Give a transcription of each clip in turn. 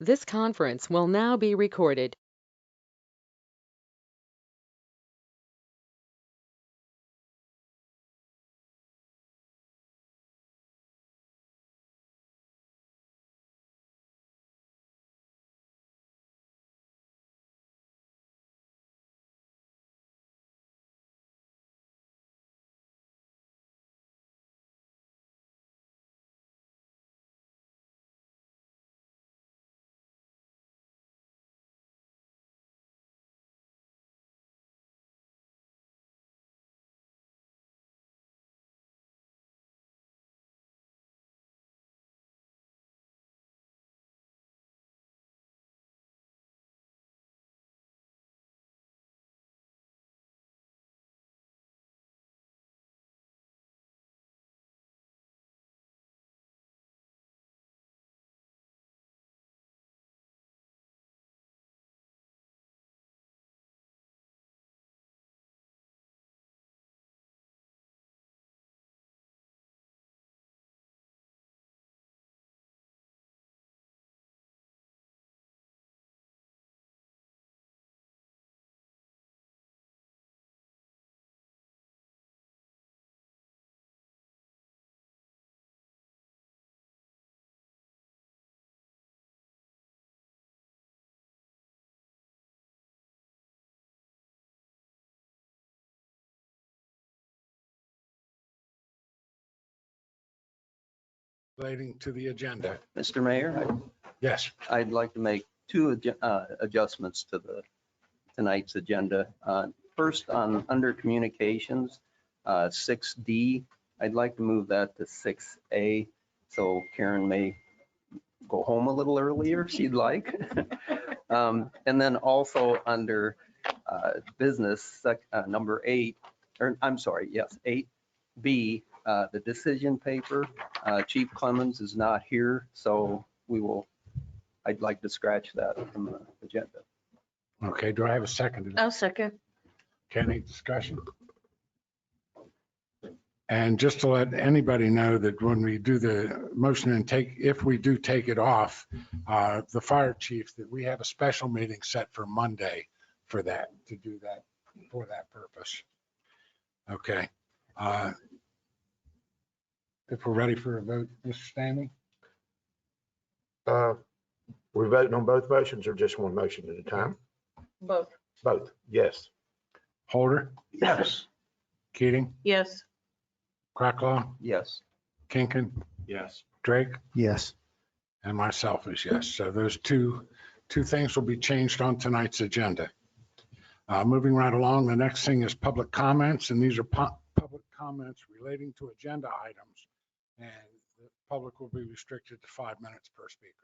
This conference will now be recorded. Relating to the agenda. Mr. Mayor, Yes, I'd like to make two adjustments to tonight's agenda. First, under communications, 6D, I'd like to move that to 6A, so Karen may go home a little earlier if she'd like. And then also under business, number 8, or I'm sorry, yes, 8B, the decision paper. Chief Clemens is not here, so I'd like to scratch that from the agenda. okay, do I have a second to that? I'll second. Okay, any discussion? And just to let anybody know that when we do the motion and if we do take it off, the fire chief, that we have a special meeting set for Monday for that, to do that, for that purpose. Okay. If we're ready for a vote, Mr. Stanley? We're voting on both motions or just one motion at a time? Both. Both, yes. Holder? Yes. Keating? Yes. Cracklaw? Yes. Kinkin? Yes. Drake? Yes. And myself is yes. So those two things will be changed on tonight's agenda. Moving right along, the next thing is public comments, and these are public comments relating to agenda items. And the public will be restricted to 5 minutes per speaker.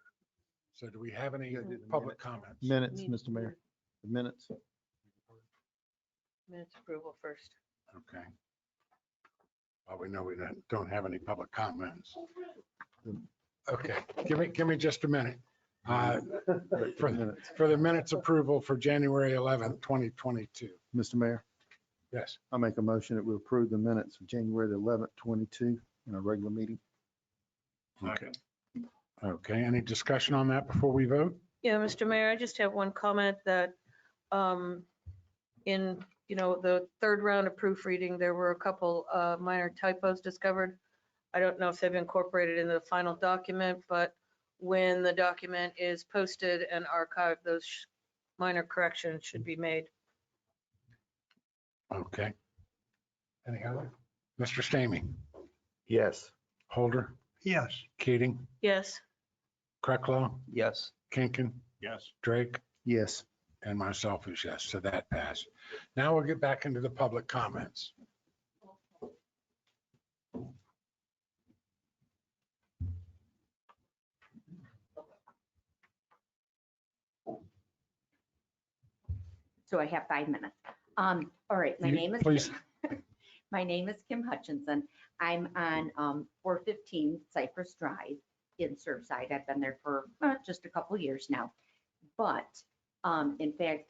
So do we have any public comments? Minutes, Mr. Mayor. The minutes. Minutes approval first. Okay. Well, we know we don't have any public comments. Okay, give me just a minute. For the minutes approval for January 11th, 2022. Mr. Mayor, Yes. I make a motion that we approve the minutes of January the 11th, 22 in a regular meeting. Okay. Okay, any discussion on that before we vote? Yeah, Mr. Mayor, I just have one comment that in, the third round of proofreading, there were a couple minor typos discovered. I don't know if they've been incorporated into the final document, but when the document is posted and archived, those minor corrections should be made. Okay. Any other? Mr. Stamey, Yes. Holder, Yes. Keating, Yes. Cracklaw, Yes. Kinkin, Yes. Drake, Yes. and myself is yes, so that passed. Now we'll get back into the public comments. So I have 5 minutes. All right, my name is Please. my name is Kim Hutchinson. I'm on 415 Cypress Drive in Surfside. I've been there for just a couple years now. But in fact,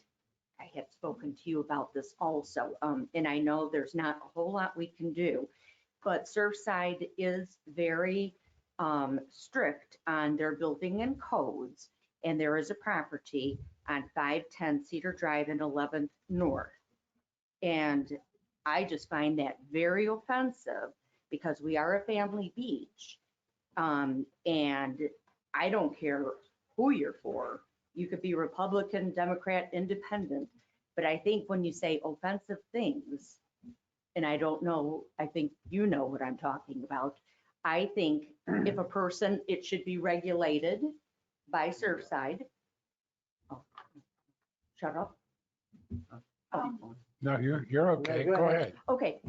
I had spoken to you about this also. And I know there's not a whole lot we can do, but Surfside is very strict on their building and codes. And there is a property on 510 Cedar Drive in 11th North. And I just find that very offensive because we are a family beach. And I don't care who you're for. You could be Republican, Democrat, Independent. But I think when you say offensive things, and I don't know, I think you know what I'm talking about. I think if a person, it should be regulated by Surfside. Oh, shut up. Oh, No, you're okay. go Go ahead. ahead. okay.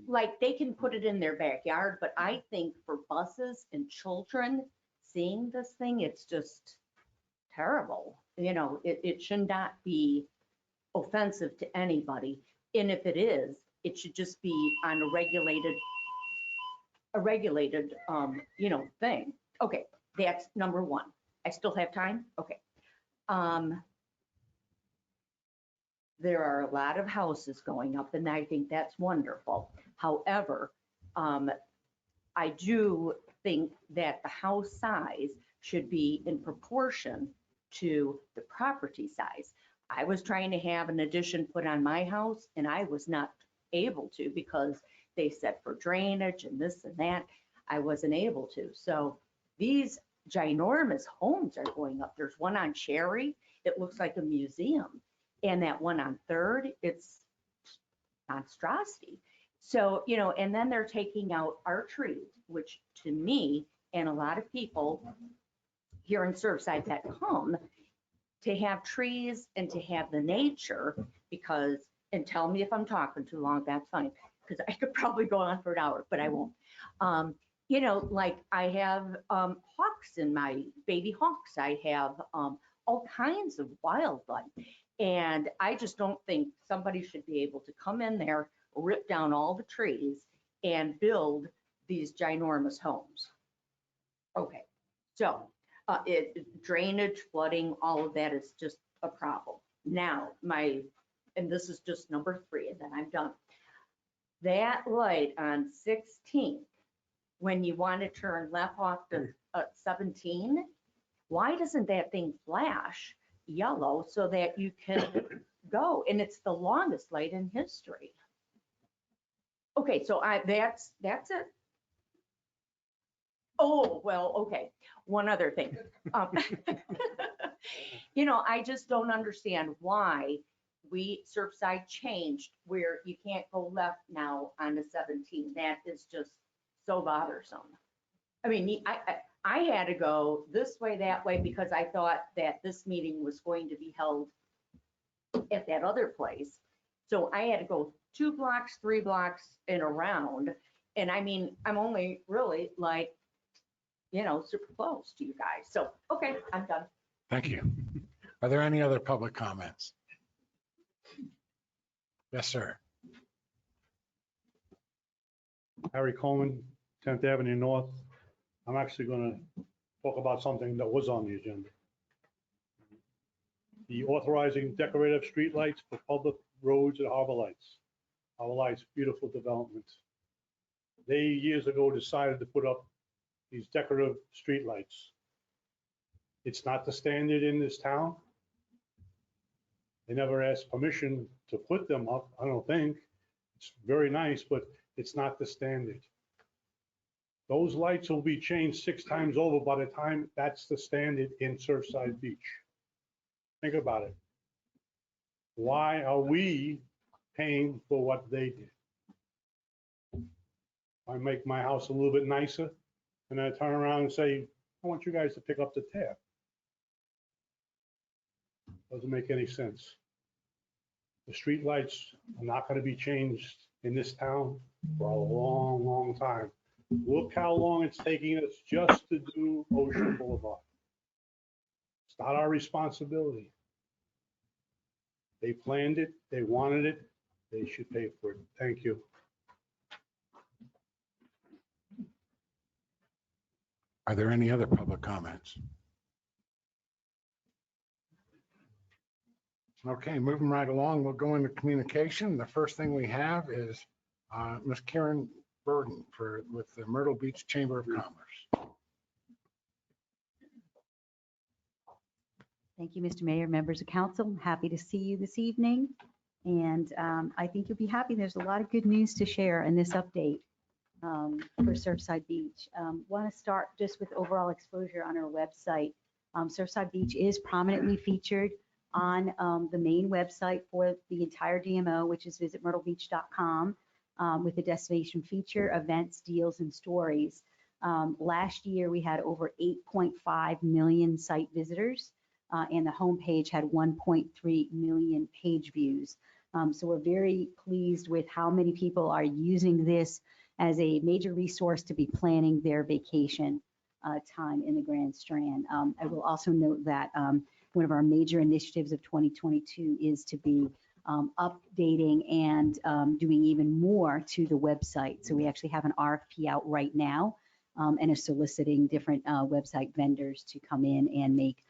Like they can put it in their backyard, but I think for buses and children seeing this thing, it's just terrible. You know, it should not be offensive to anybody. And if it is, it should just be on a regulated, you know, thing. Okay, that's number one. I still have time? Okay. There are a lot of houses going up and I think that's wonderful. However, I do think that the house size should be in proportion to the property size. I was trying to have an addition put on my house and I was not able to because they said for drainage and this and that, I wasn't able to. So these ginormous homes are going up. There's one on Cherry, it looks like a museum. And that one on Third, it's monstrosity. So, you know, and then they're taking out our trees, which to me and a lot of people here in Surfside that come to have trees and to have the nature because, and tell me if I'm talking too long, that's fine, because I could probably go on for an hour, but I won't. You know, like I have hawks in my baby hawks. I have all kinds of wildlife. And I just don't think somebody should be able to come in there, rip down all the trees and build these ginormous homes. Okay, so drainage, flooding, all of that is just a problem. Now, and this is just number 3, and then I'm done. That light on 16th, when you want to turn left off to 17, why doesn't that thing flash yellow so that you can go? And it's the longest light in history. Okay, so that's it. Oh, well, okay. One other thing. You know, I just don't understand why Surfside changed where you can't go left now on the 17. That is just so bothersome. I mean, I had to go this way, that way, because I thought that this meeting was going to be held at that other place. So I had to go 2 blocks, 3 blocks and around. And I mean, I'm only really like, you know, super close to you guys. So, okay, I'm done. Thank you. Are there any other public comments? Yes, sir. Harry Coleman, 10th Avenue North. I'm actually going to talk about something that was on the agenda. The authorizing decorative streetlights for public roads at Harbor Lights. Harbor Lights, beautiful development. They years ago decided to put up these decorative streetlights. It's not the standard in this town. They never asked permission to put them up, I don't think. It's very nice, but it's not the standard. Those lights will be changed 6 times over by the time that's the standard in Surfside Beach. Think about it. Why are we paying for what they did? I make my house a little bit nicer and I turn around and say, I want you guys to pick up the tab. Doesn't make any sense. The street lights are not going to be changed in this town for a long, long time. Look how long it's taking us just to do Ocean Boulevard. It's not our responsibility. They planned it, they wanted it, they should pay for it. Thank you. Are there any other public comments? Okay, moving right along, we'll go into communication. The first thing we have is Ms. Karen Burden with the Myrtle Beach Chamber of Commerce. Thank you, Mr. Mayor, members of council. I'm happy to see you this evening. And I think you'll be happy. There's a lot of good news to share in this update for Surfside Beach. Want to start just with overall exposure on our website. Surfside Beach is prominently featured on the main website for the entire DMO, which is visitmyrtlebeach.com, with the destination feature, events, deals, and stories. Last year, we had over 8.5 million site visitors, and the homepage had 1.3 million page views. So we're very pleased with how many people are using this as a major resource to be planning their vacation time in the Grand Strand. I will also note that one of our major initiatives of 2022 is to be updating and doing even more to the website. So we actually have an RFP out right now and are soliciting different website vendors to come in and make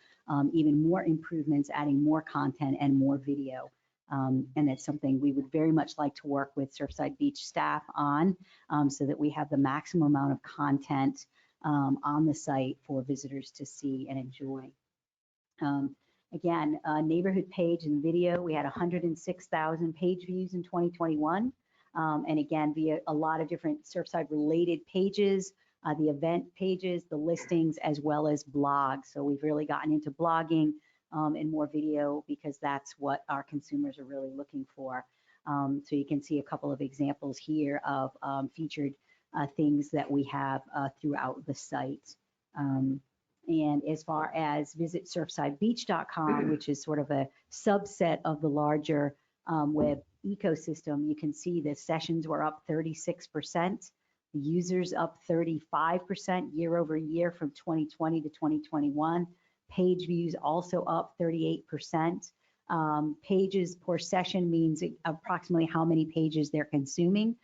even more improvements, adding more content and more video. And it's something we would very much like to work with Surfside Beach staff on so that we have the maximum amount of content on the site for visitors to see and enjoy. Again, neighborhood page and video, we had 106,000 page views in 2021. And again, via a lot of different Surfside related pages, the event pages, the listings, as well as blogs. So we've really gotten into blogging and more video because that's what our consumers are really looking for. So you can see a couple of examples here of featured things that we have throughout the site. And as far as visit surfsidebeach.com, which is sort of a subset of the larger web ecosystem, you can see the sessions were up 36%, the users up 35% year over year from 2020 to 2021. Page views also up 38%. Pages per session means approximately how many pages they're consuming.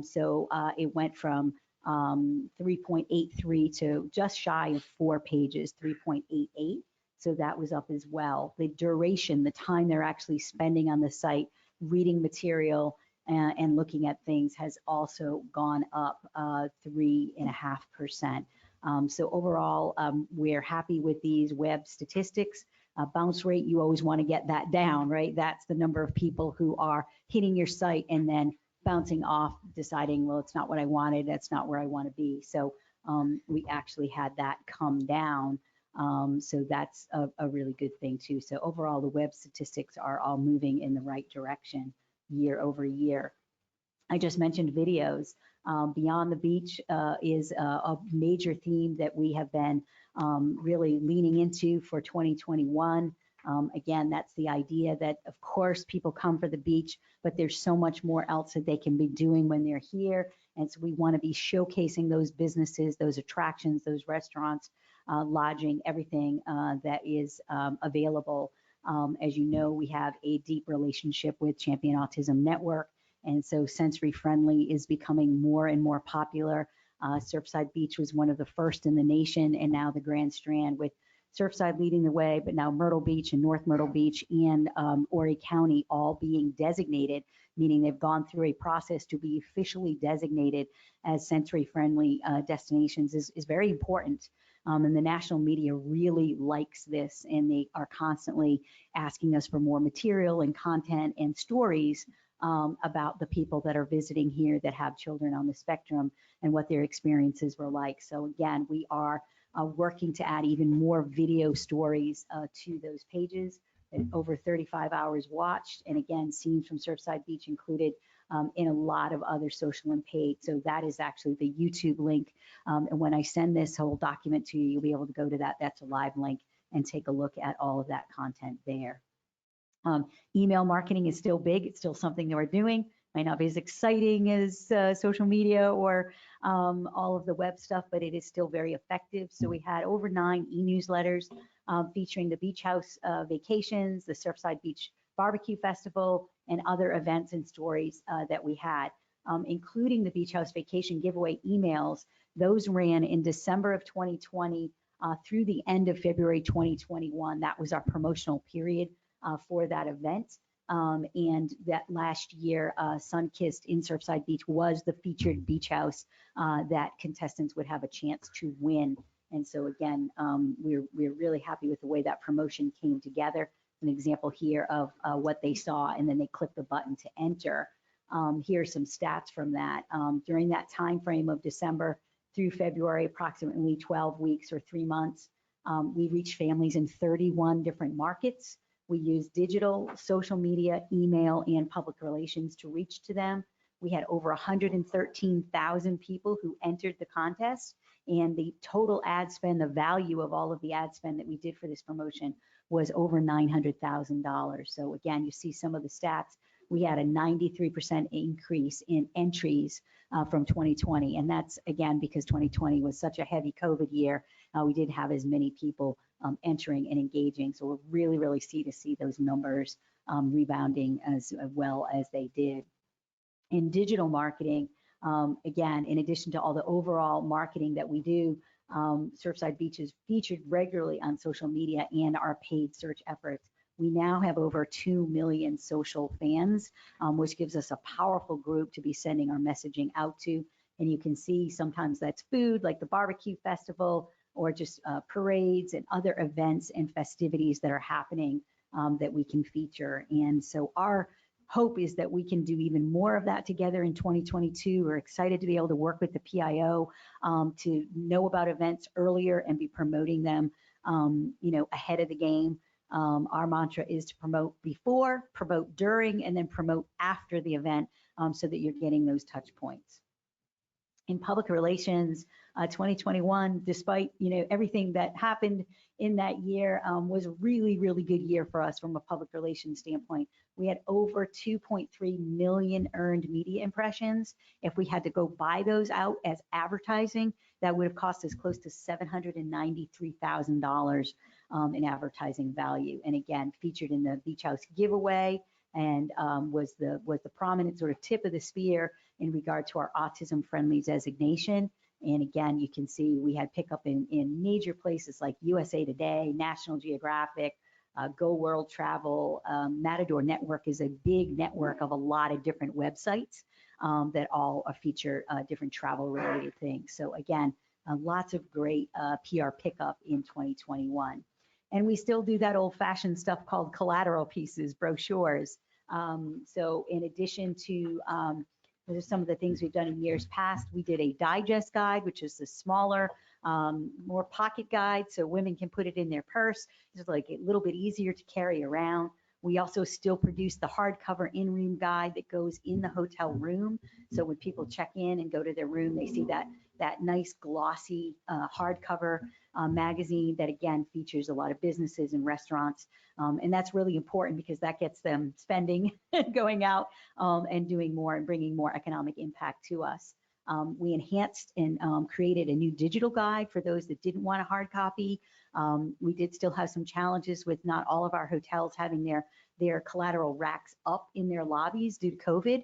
So it went from 3.83 to just shy of 4 pages, 3.88. So that was up as well. The duration, the time they're actually spending on the site, reading material and looking at things has also gone up 3.5%. So overall, we're happy with these web statistics. Bounce rate, you always want to get that down, right? That's the number of people who are hitting your site and then bouncing off, deciding, well, it's not what I wanted, that's not where I want to be. So we actually had that come down. So that's a really good thing too. So overall, the web statistics are all moving in the right direction year over year. I just mentioned videos. Beyond the Beach is a major theme that we have been really leaning into for 2021. Again, that's the idea that, of course, people come for the beach, but there's so much more else that they can be doing when they're here. And so we want to be showcasing those businesses, those attractions, those restaurants, lodging, everything that is available. As you know, we have a deep relationship with Champion Autism Network. And so Sensory Friendly is becoming more and more popular. Surfside Beach was one of the first in the nation, and now the Grand Strand with Surfside leading the way, but now Myrtle Beach and North Myrtle Beach and Horry County all being designated, meaning they've gone through a process to be officially designated as sensory friendly destinations is very important. And the national media really likes this, and they are constantly asking us for more material and content and stories about the people that are visiting here that have children on the spectrum and what their experiences were like. So again, we are working to add even more video stories to those pages. Over 35 hours watched, and again, scenes from Surfside Beach included in a lot of other social and paid. So that is actually the YouTube link. And when I send this whole document to you, you'll be able to go to that. That's a live link and take a look at all of that content there. Email marketing is still big. It's still something that we're doing. Might not be as exciting as social media or all of the web stuff, but it is still very effective. So we had over 9 e-newsletters featuring the Beach House vacations, the Surfside Beach Barbecue Festival, and other events and stories that we had, including the Beach House Vacation giveaway emails. Those ran in December of 2020 through the end of February 2021. That was our promotional period for that event. And that last year, Sunkissed in Surfside Beach was the featured beach house that contestants would have a chance to win. And so again, we're really happy with the way that promotion came together. An example here of what they saw, and then they click the button to enter. Here are some stats from that. During that time frame of December through February, approximately 12 weeks or 3 months, we reached families in 31 different markets. We used digital, social media, email, and public relations to reach to them. We had over 113,000 people who entered the contest, and the total ad spend, the value of all of the ad spend that we did for this promotion was over $900,000. So again, you see some of the stats. We had a 93% increase in entries from 2020. And that's, again, because 2020 was such a heavy COVID year. We didn't have as many people entering and engaging. So we're really, really to see those numbers rebounding as well as they did. In digital marketing, again, in addition to all the overall marketing that we do, Surfside Beach is featured regularly on social media and our paid search efforts. We now have over 2 million social fans, which gives us a powerful group to be sending our messaging out to. And you can see sometimes that's food, like the barbecue festival, or just parades and other events and festivities that are happening that we can feature. And so our hope is that we can do even more of that together in 2022. We're excited to be able to work with the PIO to know about events earlier and be promoting them, ahead of the game. Our mantra is to promote before, promote during, and then promote after the event so that you're getting those touch points. In public relations, 2021, despite everything that happened in that year, was a really, really good year for us from a public relations standpoint. We had over 2.3 million earned media impressions. If we had to go buy those out as advertising, that would have cost us close to $793,000 in advertising value. And again, featured in the Beach House giveaway, and was the prominent sort of tip of the spear in regard to our autism friendly designation. And again, you can see we had pickup in major places like USA Today, National Geographic, Go World Travel. Matador Network is a big network of a lot of different websites that all feature different travel related things. So again, lots of great PR pickup in 2021. And we still do that old fashioned stuff called collateral pieces, brochures. So in addition to those are some of the things we've done in years past. We did a digest guide, which is the smaller, more pocket guide, so women can put it in their purse. It's like a little bit easier to carry around. We also still produce the hardcover in-room guide that goes in the hotel room. So when people check in and go to their room, they see that nice glossy hardcover magazine that again features a lot of businesses and restaurants. And that's really important because that gets them spending, going out and doing more and bringing more economic impact to us. We enhanced and created a new digital guide for those that didn't want a hard copy. We did still have some challenges with not all of our hotels having their collateral racks up in their lobbies due to COVID,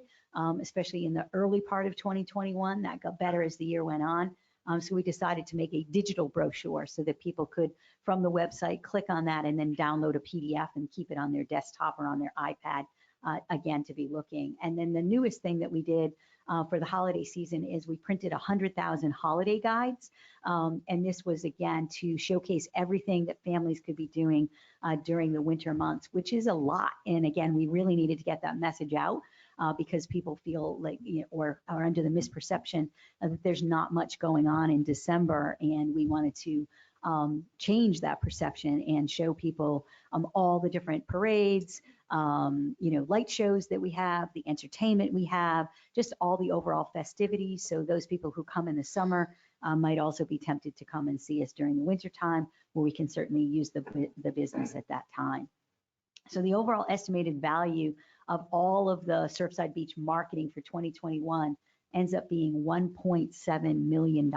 especially in the early part of 2021. That got better as the year went on. So we decided to make a digital brochure so that people could, from the website, click on that and then download a PDF and keep it on their desktop or on their iPad, again, to be looking. And then the newest thing that we did for the holiday season is we printed 100,000 holiday guides. And this was, again, to showcase everything that families could be doing during the winter months, which is a lot. And again, we really needed to get that message out because people feel like, or are under the misperception that there's not much going on in December. And we wanted to change that perception and show people all the different parades, light shows that we have, the entertainment we have, just all the overall festivities. So those people who come in the summer might also be tempted to come and see us during the winter time, where we can certainly use the business at that time. So the overall estimated value of all of the Surfside Beach marketing for 2021 ends up being $1.7 million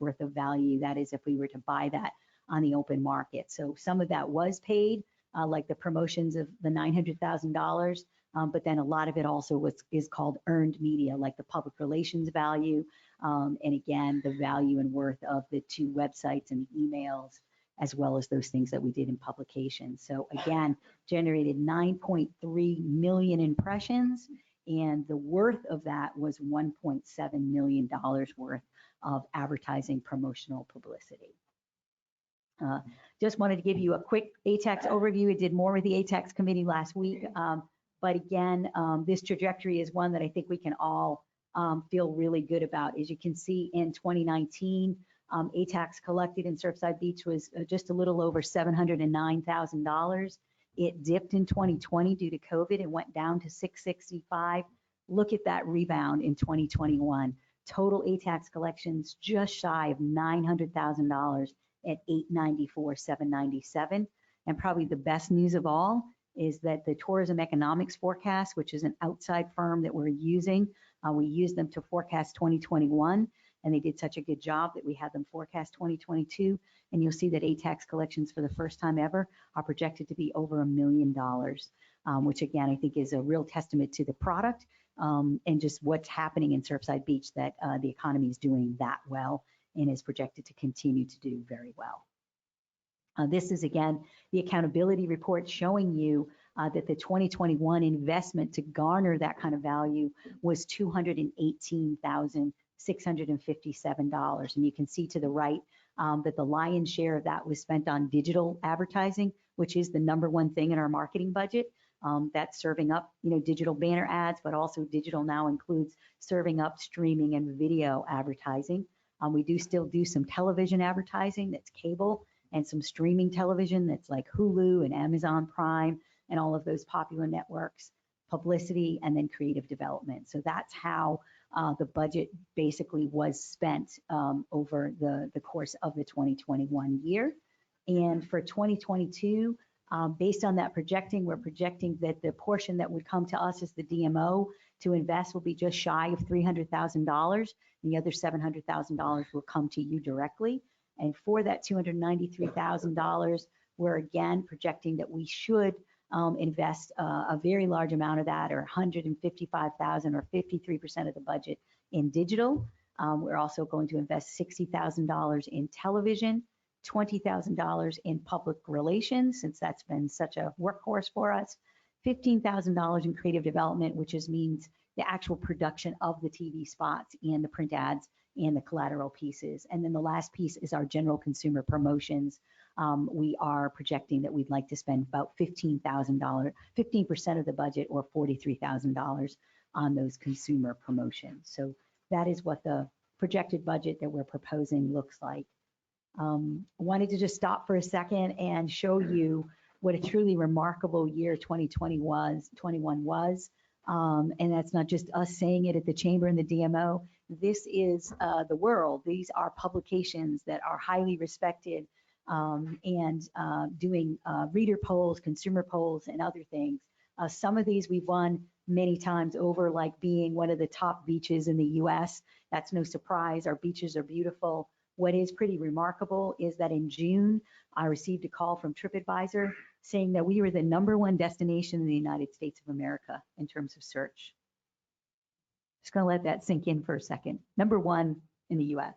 worth of value. That is if we were to buy that on the open market. So some of that was paid, like the promotions of the $900,000, but then a lot of it also is called earned media, like the public relations value, and again, the value and worth of the 2 websites and the emails, as well as those things that we did in publications. So again, generated 9.3 million impressions, and the worth of that was $1.7 million worth of advertising promotional publicity. Just wanted to give you a quick ATAX overview. I did more with the ATAX committee last week. But again, this trajectory is one that I think we can all feel really good about. As you can see, in 2019, ATAX collected in Surfside Beach was just a little over $709,000. It dipped in 2020 due to COVID and went down to $665,000. Look at that rebound in 2021. Total ATAX collections just shy of $900,000 at $894,797. And probably the best news of all is that the Tourism Economics Forecast, which is an outside firm that we're using, we used them to forecast 2021, and they did such a good job that we had them forecast 2022. And you'll see that ATAX collections for the first time ever are projected to be over $1 million, which again, I think is a real testament to the product and just what's happening in Surfside Beach, that the economy is doing that well and is projected to continue to do very well. This is, again, the accountability report showing you that the 2021 investment to garner that kind of value was $218,657. And you can see to the right that the lion's share of that was spent on digital advertising, which is the #1 thing in our marketing budget. That's serving up, digital banner ads, but also digital now includes serving up streaming and video advertising. We do still do some television advertising that's cable, and some streaming television that's like Hulu and Amazon Prime and all of those popular networks, publicity, and then creative development. So that's how the budget basically was spent over the course of the 2021 year. And for 2022, based on that we're projecting that the portion that would come to us as the DMO to invest will be just shy of $300,000. And the other $700,000 will come to you directly. And for that $293,000, we're again projecting that we should invest a very large amount of that, or $155,000, or 53% of the budget, in digital. We're also going to invest $60,000 in television, $20,000 in public relations, since that's been such a workhorse for us, $15,000 in creative development, which means the actual production of the TV spots and the print ads and the collateral pieces. And then the last piece is our general consumer promotions. We are projecting that we'd like to spend about $15,000, 15% of the budget, or $43,000 on those consumer promotions. So that is what the projected budget that we're proposing looks like. I wanted to just stop for a second and show you what a truly remarkable year 2021 was. And that's not just us saying it at the Chamber and the DMO. This is the world. These are publications that are highly respected and doing reader polls, consumer polls, and other things. Some of these we've won many times over, like being one of the top beaches in the US. That's no surprise. Our beaches are beautiful. What is pretty remarkable is that in June, I received a call from TripAdvisor saying that we were the #1 destination in the United States of America in terms of search. Just gonna let that sink in for a second. #1 in the US.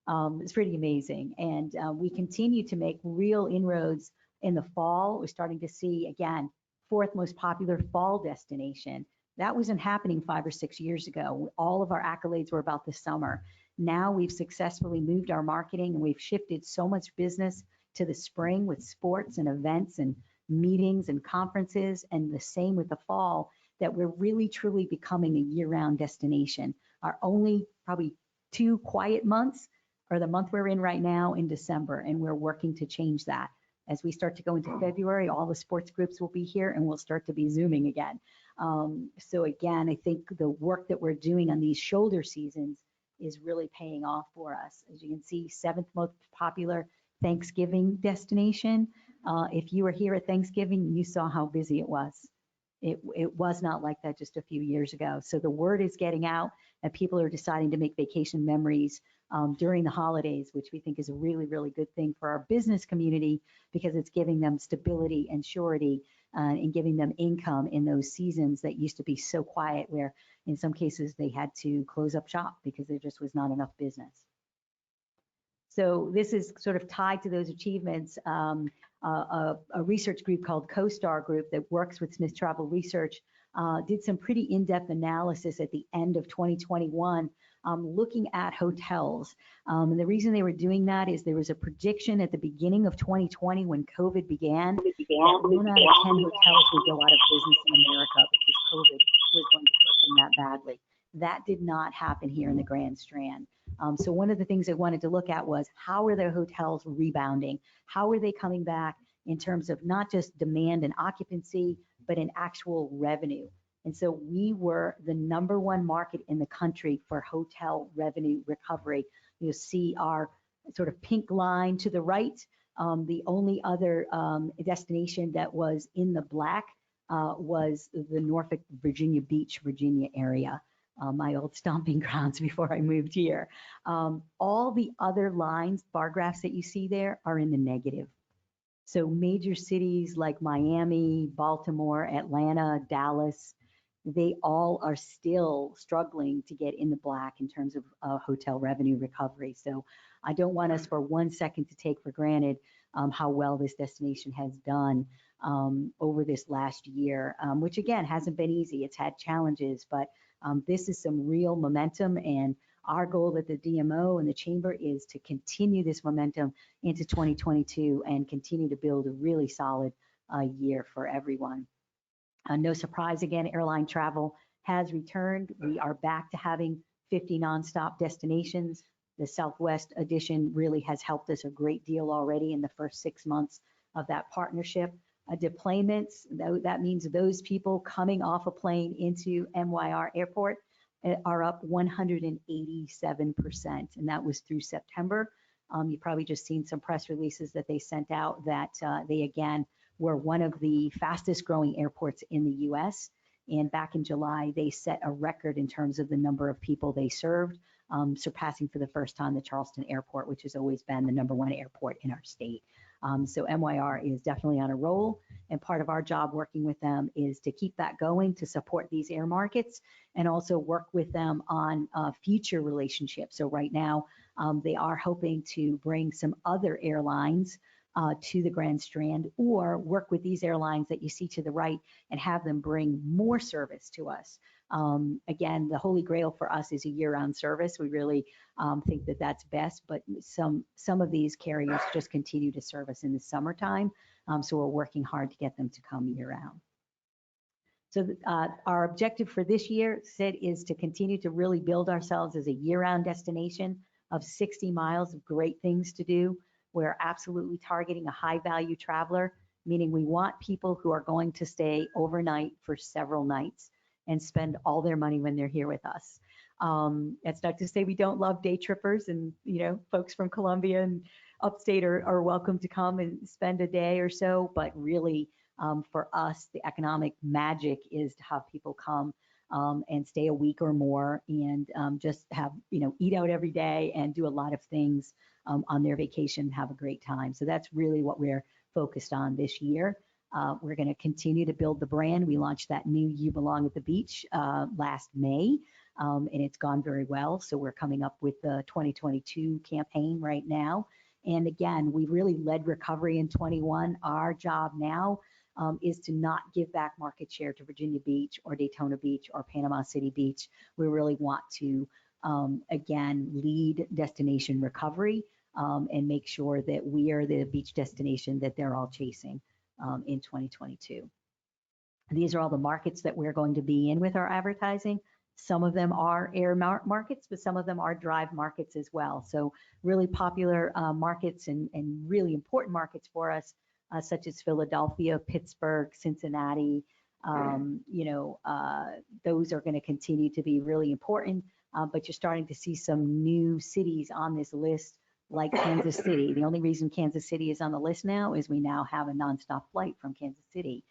It's pretty amazing. And we continue to make real inroads in the fall. We're starting to see, again, 4th most popular fall destination. That wasn't happening 5 or 6 years ago. All of our accolades were about the summer. Now we've successfully moved our marketing, and we've shifted so much business to the spring with sports and events and meetings and conferences, and the same with the fall, that we're really truly becoming a year-round destination. Our only probably 2 quiet months are the month we're in right now in December, and we're working to change that. As we start to go into February, all the sports groups will be here, and we'll start to be Zooming again. So again, I think the work that we're doing on these shoulder seasons is really paying off for us. As you can see, 7th most popular Thanksgiving destination. If you were here at Thanksgiving, you saw how busy it was. It was not like that just a few years ago. So the word is getting out, and people are deciding to make vacation memories during the holidays, which we think is a really, really good thing for our business community, because it's giving them stability and surety and giving them income in those seasons that used to be so quiet, where in some cases they had to close up shop because there just was not enough business. So this is sort of tied to those achievements. A research group called CoStar Group that works with Smith Travel Research did some pretty in-depth analysis at the end of 2021 looking at hotels. And the reason they were doing that is there was a prediction at the beginning of 2020 when COVID began that 1 out of 10 hotels would go out of business in America because COVID was going to hurt them that badly. That did not happen here in the Grand Strand. So one of the things I wanted to look at was how are the hotels rebounding? How are they coming back in terms of not just demand and occupancy, but in actual revenue? And so we were the #1 market in the country for hotel revenue recovery. You'll see our sort of pink line to the right. The only other destination that was in the black was the Norfolk, Virginia Beach, Virginia area. My old stomping grounds before I moved here. All the other lines, bar graphs that you see there are in the negative. So major cities like Miami, Baltimore, Atlanta, Dallas, they all are still struggling to get in the black in terms of hotel revenue recovery. So I don't want us for 1 second to take for granted how well this destination has done over this last year, which again hasn't been easy. It's had challenges, but this is some real momentum, and our goal at the DMO and the Chamber is to continue this momentum into 2022 and continue to build a really solid year for everyone. No surprise, again, airline travel has returned. We are back to having 50 nonstop destinations. The Southwest edition really has helped us a great deal already in the first 6 months of that partnership. Deployments, that means those people coming off a plane into MYR Airport are up 187%, and that was through September. You probably just seen some press releases that they sent out that they again were one of the fastest growing airports in the US. And back in July, they set a record in terms of the number of people they served, surpassing for the first time the Charleston Airport, which has always been the #1 airport in our state. So MYR is definitely on a roll, and part of our job working with them is to keep that going, to support these air markets, and also work with them on future relationships. So right now, they are hoping to bring some other airlines to the Grand Strand, or work with these airlines that you see to the right and have them bring more service to us. Again, the holy grail for us is a year-round service. We really think that that's best, but some of these carriers just continue to service in the summertime. So we're working hard to get them to come year-round. So our objective for this year, Sid, is to continue to really build ourselves as a year-round destination of 60 miles of great things to do. We're absolutely targeting a high-value traveler, meaning we want people who are going to stay overnight for several nights and spend all their money when they're here with us. That's not to say we don't love day trippers, and folks from Columbia and upstate are welcome to come and spend a day or so, but really for us, the economic magic is to have people come and stay a week or more and just have, eat out every day and do a lot of things on their vacation, have a great time. So that's really what we're focused on this year. We're going to continue to build the brand. We launched that new You Belong at the Beach last May, and it's gone very well. So we're coming up with the 2022 campaign right now. And again, we really led recovery in 21. Our job now is to not give back market share to Virginia Beach or Daytona Beach or Panama City Beach. We really want to, again, lead destination recovery and make sure that we are the beach destination that they're all chasing in 2022. These are all the markets that we're going to be in with our advertising. Some of them are air markets, but some of them are drive markets as well. So really popular markets and really important markets for us, such as Philadelphia, Pittsburgh, Cincinnati. Those are going to continue to be really important, but you're starting to see some new cities on this list, like Kansas City. The only reason Kansas City is on the list now is we now have a nonstop flight from Kansas City.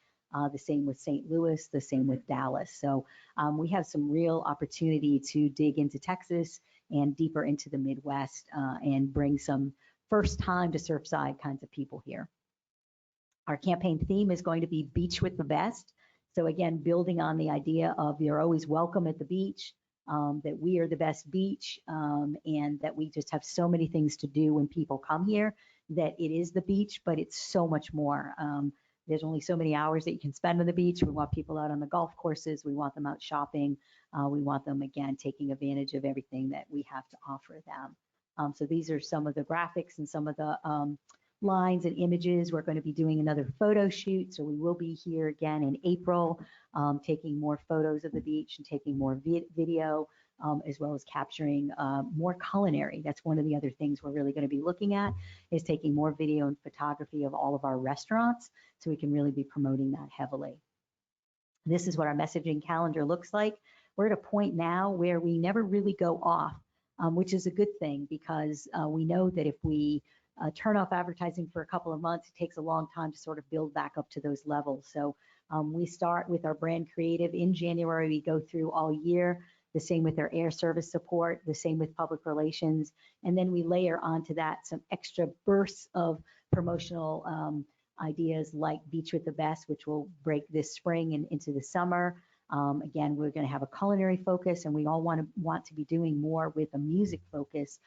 The same with St. Louis, the same with Dallas. So we have some real opportunity to dig into Texas and deeper into the Midwest and bring some first time to Surfside kinds of people here. Our campaign theme is going to be Beach with the Best. So again, building on the idea of you're always welcome at the beach, that we are the best beach, and that we just have so many things to do when people come here, that it is the beach, but it's so much more. there's only so many hours that you can spend on the beach. We want people out on the golf courses. We want them out shopping. We want them, again, taking advantage of everything that we have to offer them. So these are some of the graphics and some of the lines and images. We're going to be doing another photo shoot. So we will be here again in April, taking more photos of the beach and taking more video, as well as capturing more culinary. That's one of the other things we're really going to be looking at, is taking more video and photography of all of our restaurants, so we can really be promoting that heavily. This is what our messaging calendar looks like. We're at a point now where we never really go off, which is a good thing, because we know that if we turn off advertising for a couple of months, it takes a long time to sort of build back up to those levels. So we start with our brand creative in January. We go through all year. The same with our air service support, the same with public relations. And then we layer onto that some extra bursts of promotional ideas like Beach with the Best, which will break this spring and into the summer. Again, we're going to have a culinary focus, and we all want to be doing more with a music focus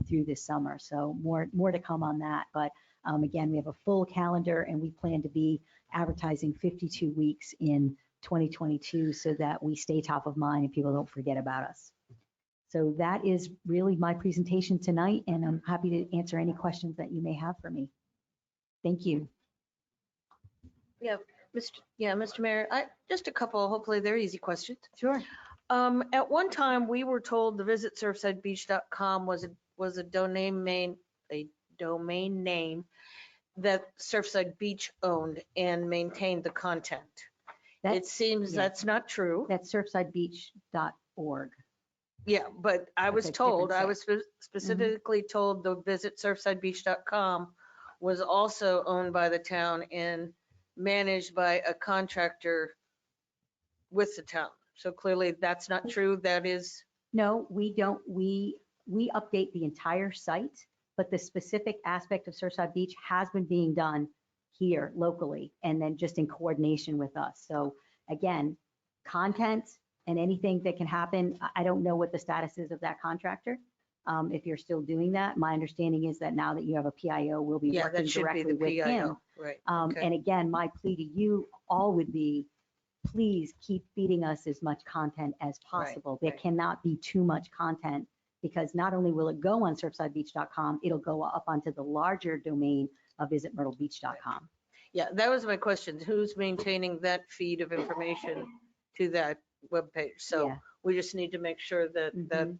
through this summer. So more to come on that. But again, we have a full calendar, and we plan to be advertising 52 weeks in 2022, so that we stay top of mind and people don't forget about us. So that is really my presentation tonight, and I'm happy to answer any questions that you may have for me. Thank you. Mr. Mayor, just a couple, hopefully they're easy questions. Sure. At one time, we were told the visitsurfsidebeach.com was a domain name that Surfside Beach owned and maintained the content. It seems yeah. that's not true. That's surfsidebeach.org. Yeah, but I was a different told, I site. was specifically told the visitsurfsidebeach.com was also owned by the town and managed by a contractor with the town. So clearly that's not true. That is, No, we don't. We update the entire site, but the specific aspect of Surfside Beach has been being done here locally, and then just in coordination with us. So again, content and anything that can happen, I don't know what the status is of that contractor. If you're still doing that, my understanding is that now that you have a PIO, we'll be yeah, working that should be directly the with him. PIO, right? Okay. And again, my plea to you all would be, please keep feeding us as much content as possible. There right. cannot be too much content, because not only will it go on surfsidebeach.com, it'll go up onto the larger domain of visitmyrtlebeach.com. Yeah, that was my question. Who's maintaining that feed of information to that webpage? So Yeah. we just need to make sure that Mhm.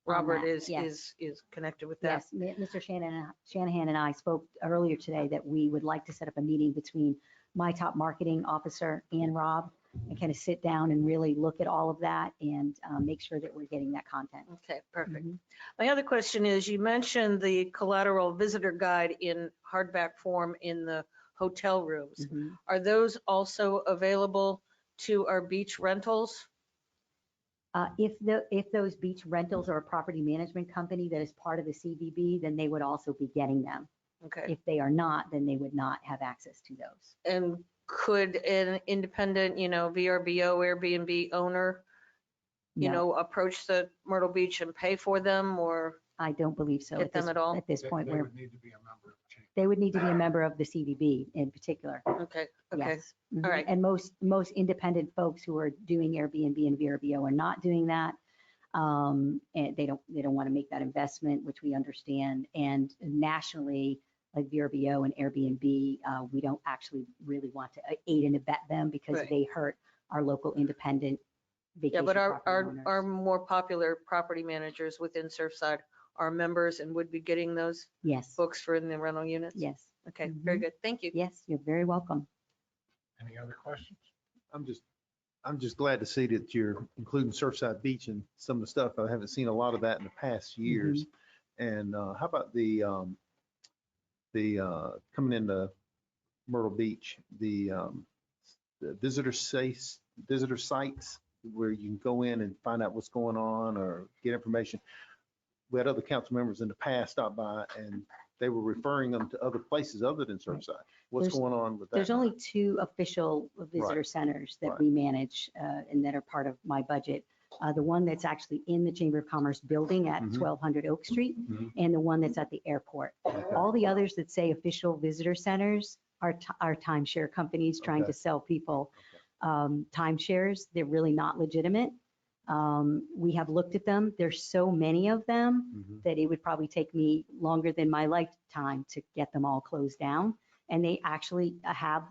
Robert that, is yes. connected with that. Yes, Mr. Shanahan and I spoke earlier today that we would like to set up a meeting between my top marketing officer and Rob, and kind of sit down and really look at all of that and make sure that we're getting that content. Okay, perfect. Mhm. My other question is, you mentioned the collateral visitor guide in hardback form in the hotel rooms. Mhm. Are those also available to our beach rentals? If those beach rentals are a property management company that is part of the CVB, then they would also be getting them. Okay. If they are not, then they would not have access to those. And could an independent, VRBO, Airbnb owner, No, approach the Myrtle Beach and pay for them, or? I don't believe so Get them at all? at this They point. they Where would need to be a member of the chain. they would need to be a member of the CVB in particular. Okay, okay. Yes. Mhm. All right. And most independent folks who are doing Airbnb and VRBO are not doing that. And they don't want to make that investment, which we understand. And nationally, like VRBO and Airbnb, we don't actually really want to aid and abet them, because Right. they hurt our local independent Yeah, vacation but property our owners. more popular property managers within Surfside are members and would be getting those Yes, books for in the rental units? yes, Okay, very good. Thank you. yes, you're very welcome. Any other questions? I'm just glad to see that you're including Surfside Beach and some of the stuff. I haven't seen a lot of that in the past years. And how about the coming into Myrtle Beach, the visitor sites where you can go in and find out what's going on or get information. We had other council members in the past stop by, and they were referring them to other places other than Surfside. What's There's- going on with that? There's only 2 official visitor Right. centers that Right. we manage and that are part of my budget. The one that's actually in the Chamber of Commerce building at Mhm. 1200 Oak Street, Mhm. and the one that's at the airport. Okay. All the others that say official visitor centers our timeshare companies trying Okay. to sell people timeshares. They're really not legitimate. We have looked at them. There's so many of them Mhm. that it would probably take me longer than my lifetime to get them all closed down. And they actually have,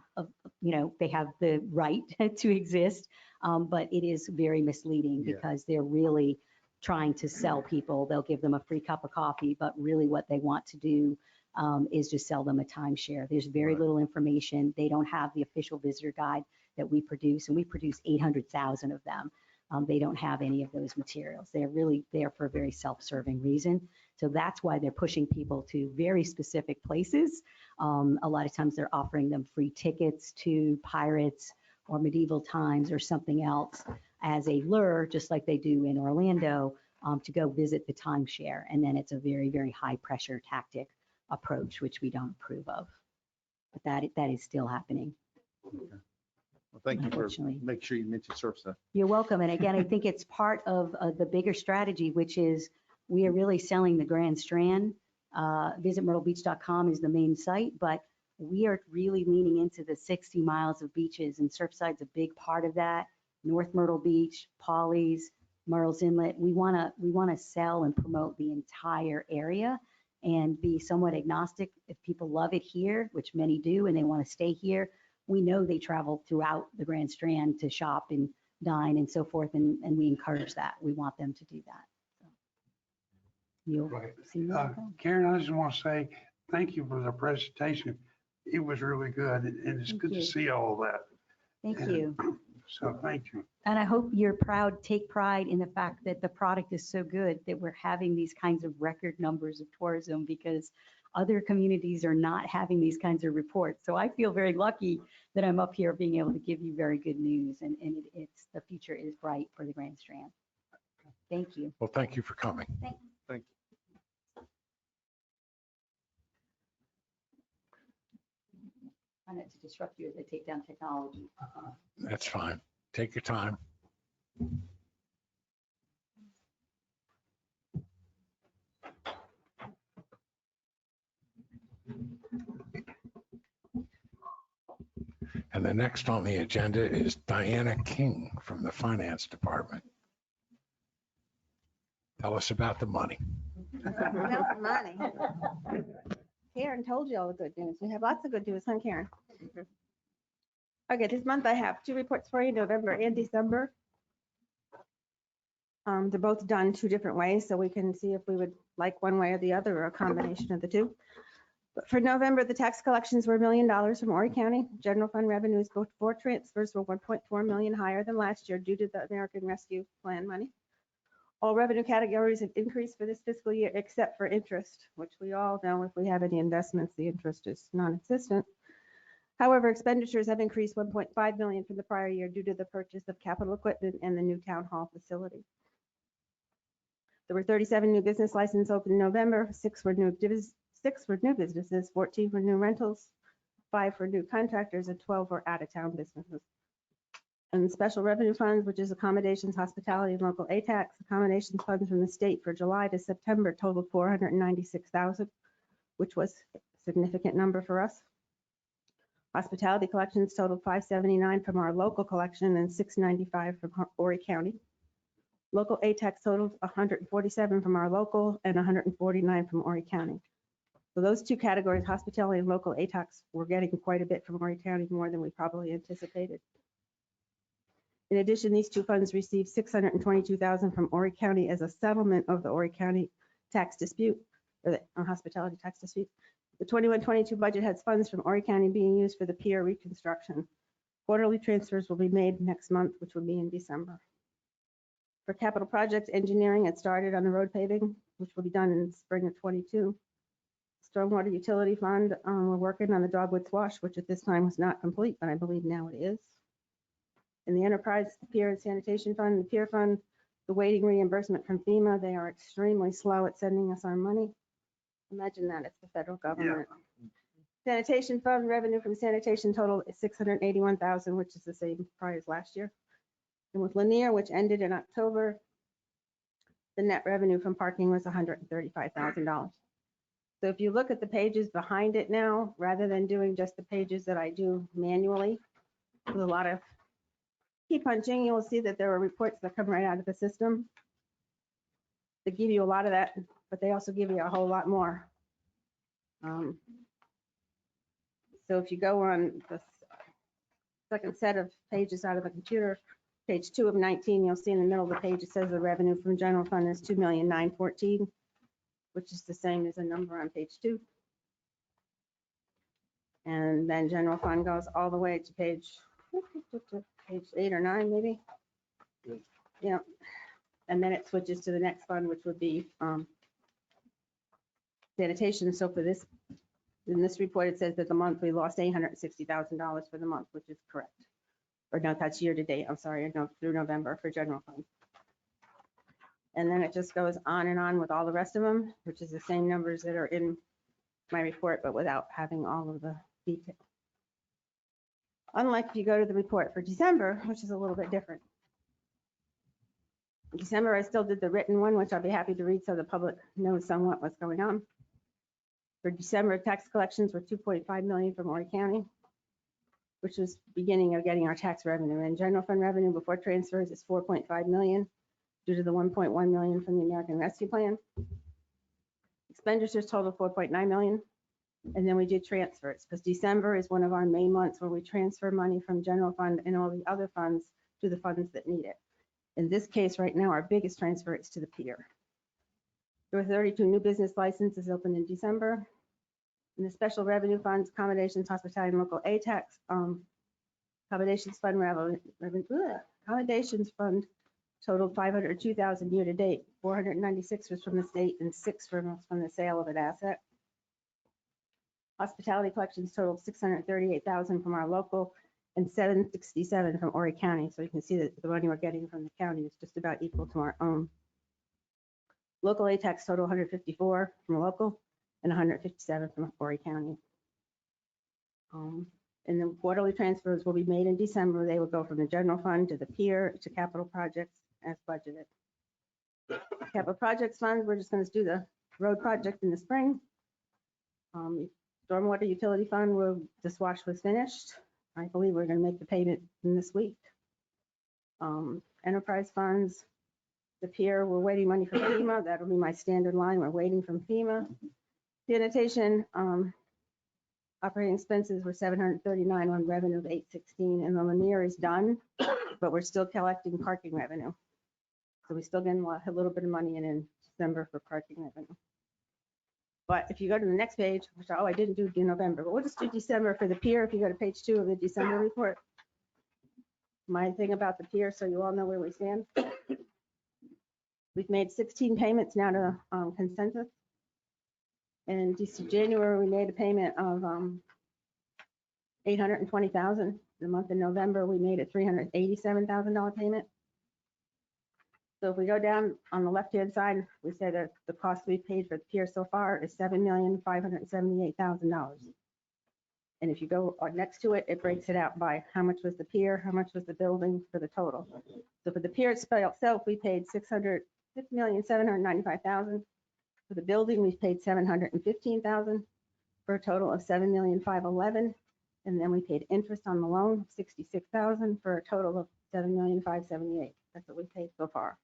they have the right to exist, but it is very misleading Yeah. because they're really trying to sell people. They'll give them a free cup of coffee, but really what they want to do is just sell them a timeshare. There's very Right. little information. They don't have the official visitor guide that we produce, and we produce 800,000 of them. They don't have any of those materials. They're really there for a very self-serving reason. So that's why they're pushing people to very specific places. A lot of times they're offering them free tickets to Pirates or Medieval Times or something else as a lure, just like they do in Orlando, to go visit the timeshare. And then it's a very, very high pressure tactic approach, which we don't approve of. But that is still happening. Well, thank you for Unfortunately. making sure you mentioned Surfside. You're welcome. And again, I think it's part of the bigger strategy, which is we are really selling the Grand Strand. VisitMyrtleBeach.com is the main site, but we are really leaning into the 60 miles of beaches, and Surfside's a big part of that. North Myrtle Beach, Pawleys, Murrells Inlet. We want to sell and promote the entire area and be somewhat agnostic. If people love it here, which many do, and they want to stay here, we know they travel throughout the Grand Strand to shop and dine and so forth, and we encourage that. We want them to do that. So, you'll Right. see more. Karen, I just want to say thank you for the presentation. It was really good, and it's Thank good you. to see all of that. Thank And you. So thank you. And I hope you're proud, take pride in the fact that the product is so good that we're having these kinds of record numbers of tourism, because other communities are not having these kinds of reports. So I feel very lucky that I'm up here being able to give you very good news, and it's the future is bright for the Grand Strand. Thank you. Well, thank you for coming. Thank you. I know to disrupt you as I take down technology. That's fine. Take your time. And the next on the agenda is Diana King from the Finance Department. Tell us about the money. About the money. Karen told you all the good news. We have lots of good news, huh, Karen? Okay, this month I have 2 reports for you, November and December. They're both done 2 different ways, so we can see if we would like one way or the other, or a combination of the 2. But for November, the tax collections were $1 million from Horry County. General fund revenues before transfers were $1.4 million higher than last year due to the American Rescue Plan money. All revenue categories have increased for this fiscal year except for interest, which we all know if we have any investments, the interest is non-existent. However, expenditures have increased $1.5 million from the prior year due to the purchase of capital equipment and the new town hall facility. There were 37 new business licenses opened in November, 6 were new businesses, 14 were new rentals, 5 were new contractors, and 12 were out-of-town businesses. And special revenue funds, which is accommodations, hospitality, and local ATAX, accommodations funds from the state for July to September totaled $496,000, which was a significant number for us. Hospitality collections totaled $579 from our local collection and $695 from Horry County. Local ATAX totaled $147 from our local and $149 from Horry County. So those 2 categories, hospitality and local ATAX, were getting quite a bit from Horry County, more than we probably anticipated. In addition, these 2 funds received $622,000 from Horry County as a settlement of the Horry County tax dispute, or the hospitality tax dispute. The 21-22 budget has funds from Horry County being used for the pier reconstruction. Quarterly transfers will be made next month, which will be in December. For capital projects, engineering had started on the road paving, which will be done in spring of 22. Stormwater utility fund, we're working on the Dogwood Swash, which at this time was not complete, but I believe now it is. In the enterprise, the pier and sanitation fund, the pier fund, the waiting reimbursement from FEMA, they are extremely slow at sending us our money. Imagine that, it's the federal government. Sanitation fund revenue from sanitation total is $681,000, which is the same price as last year. And with Lanier, which ended in October, the net revenue from parking was $135,000. So if you look at the pages behind it now, rather than doing just the pages that I do manually, with a lot of key punching, you'll see that there are reports that come right out of the system. They give you a lot of that, but they also give you a whole lot more. So if you go on the second set of pages out of the computer, page 2 of 19, you'll see in the middle of the page, it says the revenue from general fund is 2,914,000, which is the same as the number on page 2. And then general fund goes all the way to page 8 or 9, maybe. Yeah. And then it switches to the next fund, which would be sanitation. So for this, in this report, it says that the month we lost $860,000 for the month, which is correct. Or no, that's year to date. I'm sorry, no, through November for general fund. And then it just goes on and on with all the rest of them, which is the same numbers that are in my report, but without having all of the detail. Unlike if you go to the report for December, which is a little bit different. In December, I still did the written one, which I'll be happy to read so the public knows somewhat what's going on. For December, tax collections were 2.5 million from Horry County, which was beginning of getting our tax revenue. And general fund revenue before transfers is 4.5 million due to the 1.1 million from the American Rescue Plan. Expenditures total 4.9 million. And then we did transfers because December is one of our main months where we transfer money from general fund and all the other funds to the funds that need it. In this case right now, our biggest transfer is to the pier. There were 32 new business licenses opened in December. And the special revenue funds, accommodations, hospitality, and local aid tax, accommodations fund accommodations fund totaled 502,000 year to date. 496 was from the state and 6 from the sale of an asset. Hospitality collections totaled 638,000 from our local and 767 from Horry County. So you can see that the money we're getting from the county is just about equal to our own. Local aid tax total 154 from local and 157 from Horry County. And the quarterly transfers will be made in December. They will go from the general fund to the pier to capital projects as budgeted. Capital projects fund, we're just going to do the road project in the spring. Stormwater utility fund, where the swash was finished. I believe we're going to make the payment in this week. Enterprise funds, the pier, we're waiting money from FEMA. That'll be my standard line. We're waiting from FEMA. Sanitation, operating expenses were 739 on revenue of 816, and the Lanier is done, but we're still collecting parking revenue. So we still getting a little bit of money in December for parking revenue. But if you go to the next page, which, I didn't do November, but we'll just do December for the pier. If you go to page 2 of the December report, my thing about the pier, so you all know where we stand. We've made 16 payments now to consensus. In January, we made a payment of $820,000. The month of November, we made a $387,000 payment. So if we go down on the left-hand side, we say that the cost we paid for the pier so far is $7,578,000. And if you go next to it, it breaks it out by how much was the pier, how much was the building for the total. So for the pier itself, we paid $6,795,000. For the building, we've paid $715,000 for a total of $7,511,000. And then we paid interest on the loan, $66,000 for a total of $7,578,000. That's what we paid so far.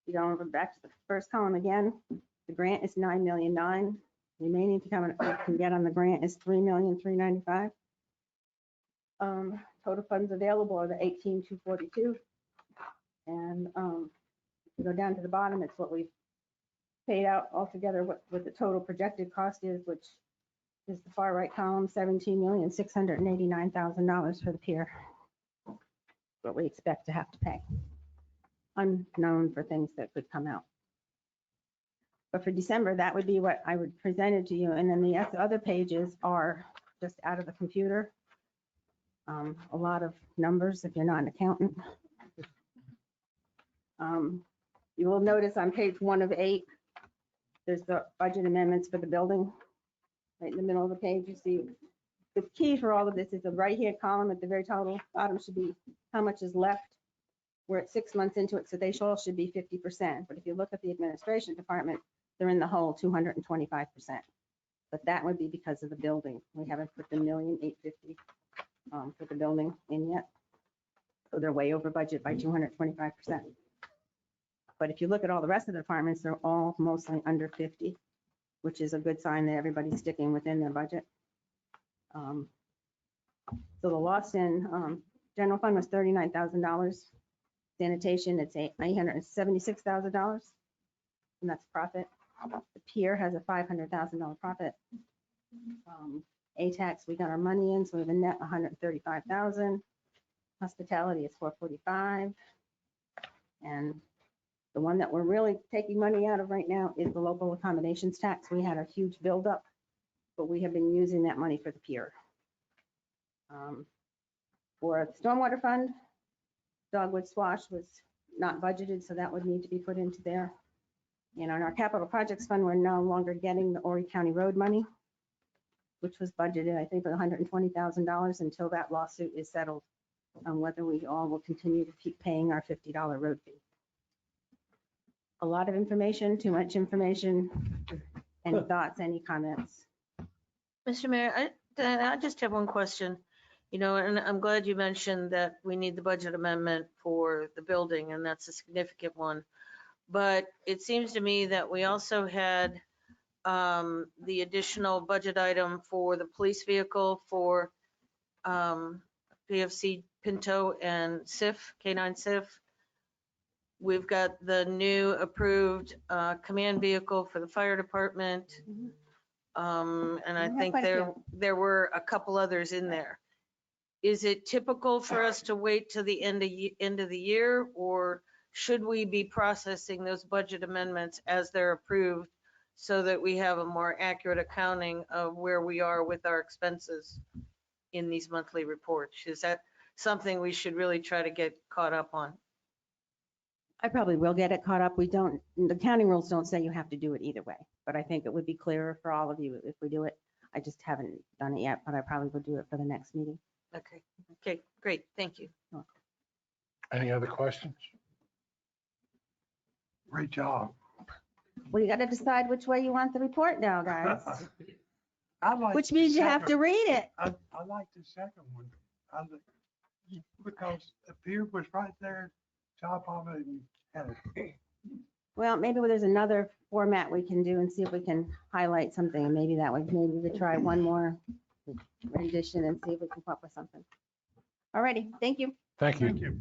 You go over back to the first column again. The grant is $9,000,009. Remaining to come we can get on the grant is $3,395,000. Total funds available are the $18,242. And if you go down to the bottom, it's what we've paid out altogether, what the total projected cost is, which is the far right column, $17,689,000 for the pier. What we expect to have to pay. Unknown for things that could come out. But for December, that would be what I would present to you. And then the other pages are just out of the computer. A lot of numbers if you're not an accountant. You will notice on page 1 of 8, there's the budget amendments for the building. Right in the middle of the page, you see the key for all of this is the right-hand column at the very bottom should be how much is left. We're at 6 months into it, so they all should be 50%. But if you look at the administration department, they're in the hole 225%. But that would be because of the building. We haven't put the $1,850,000 for the building in yet. So they're way over budget by 225%. But if you look at all the rest of the departments, they're all mostly under 50, which is a good sign that everybody's sticking within their budget. So the loss in general fund was $39,000. Sanitation, it's $876,000, and that's profit. The pier has a $500,000 profit. A-tax, we got our money in, so we have a net $135,000. Hospitality is $445,000. And the one that we're really taking money out of right now is the local accommodations tax. We had a huge buildup, but we have been using that money for the pier. For the stormwater fund, Dogwood Swash was not budgeted, so that would need to be put into there. And on our capital projects fund, we're no longer getting the Horry County Road money, which was budgeted, I think, for $120,000 until that lawsuit is settled on whether we all will continue to keep paying our $50 road fee. A lot of information, too much information. Any thoughts, any comments? Mr. Mayor, I just have one question. You know, and I'm glad you mentioned that we need the budget amendment for the building, and that's a significant one. But it seems to me that we also had the additional budget item for the police vehicle for PFC Pinto and SIF, K9 SIF. We've got the new approved command vehicle for the fire department. And I think there were a couple others in there. Is it typical for us to wait till the end of the year, or should we be processing those budget amendments as they're approved so that we have a more accurate accounting of where we are with our expenses in these monthly reports? Is that something we should really try to get caught up on? I probably will get it caught up. We don't, the accounting rules don't say you have to do it either way, but I think it would be clearer for all of you if we do it. I just haven't done it yet, but I probably will do it for the next meeting. Okay, great. Thank you. Any other questions? Great job. Well, you got to decide which way you want the report now, guys, I like which the means you have second- to read it. I like the second one. Because the pier was right there, top of it, and had it. Well, maybe there's another format we can do and see if we can highlight something. And maybe that way, maybe we could try one more rendition and see if we can come up with something. All righty, thank you. Thank you. Thank you.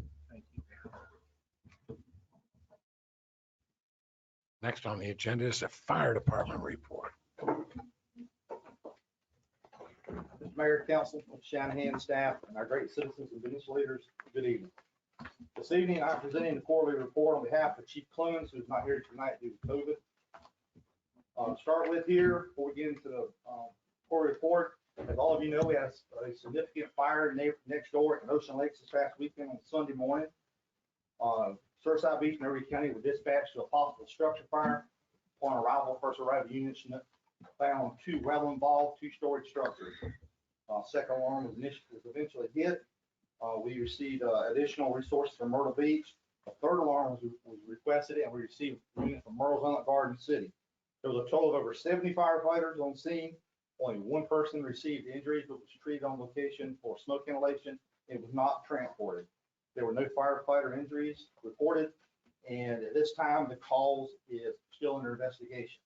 Next on the agenda is the fire department report. Mr. Mayor, Council, Shanahan staff, and our great citizens and business leaders, good evening. This evening, I'm presenting the quarterly report on behalf of Chief Clemens, who's not here tonight due to COVID. Start with here, before we get into the quarterly report, as all of you know, we had a significant fire next door at Ocean Lakes this past weekend on Sunday morning. Surfside Beach and Horry County were dispatched to a possible structure fire. Upon arrival, first arrived units found two well-involved two-story structures. Second alarm was eventually hit. We received additional resources from Myrtle Beach. A third alarm was requested, and we received a unit from Myrtle's Inlet Garden City. There was a total of over 70 firefighters on scene. Only one person received injuries, but was treated on location for smoke inhalation. It was not transported. There were no firefighter injuries reported, and at this time, the cause is still under investigation.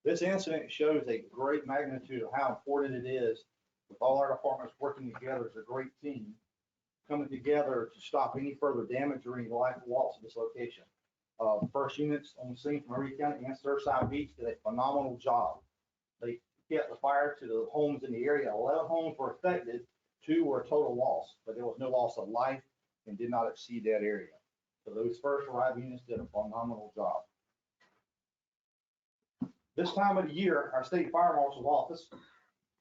This incident shows a great magnitude of how important it is with all our departments working together as a great team, coming together to stop any further damage or any life loss at this location. First units on the scene from Horry County and Surfside Beach did a phenomenal job. They kept the fire to the homes in the area. 11 homes were affected, 2 were a total loss, but there was no loss of life and did not exceed that area. So those first arrived units did a phenomenal job. This time of the year, our state fire marshal's office,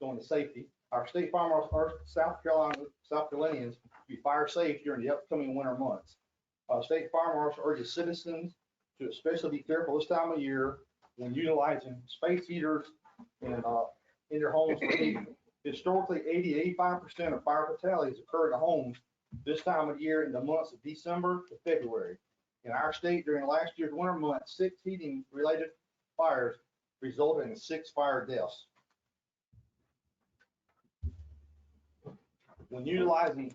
doing the safety, our state fire marshal urged South Carolinians to be fire safe during the upcoming winter months. State fire marshal urges citizens to especially be careful this time of year when utilizing space heaters in their homes. Historically, 80-85% of fire fatalities occur in the homes this time of year in the months of December to February. In our state, during last year's winter months, 6 heating-related fires, resulting in 6 fire deaths. When utilizing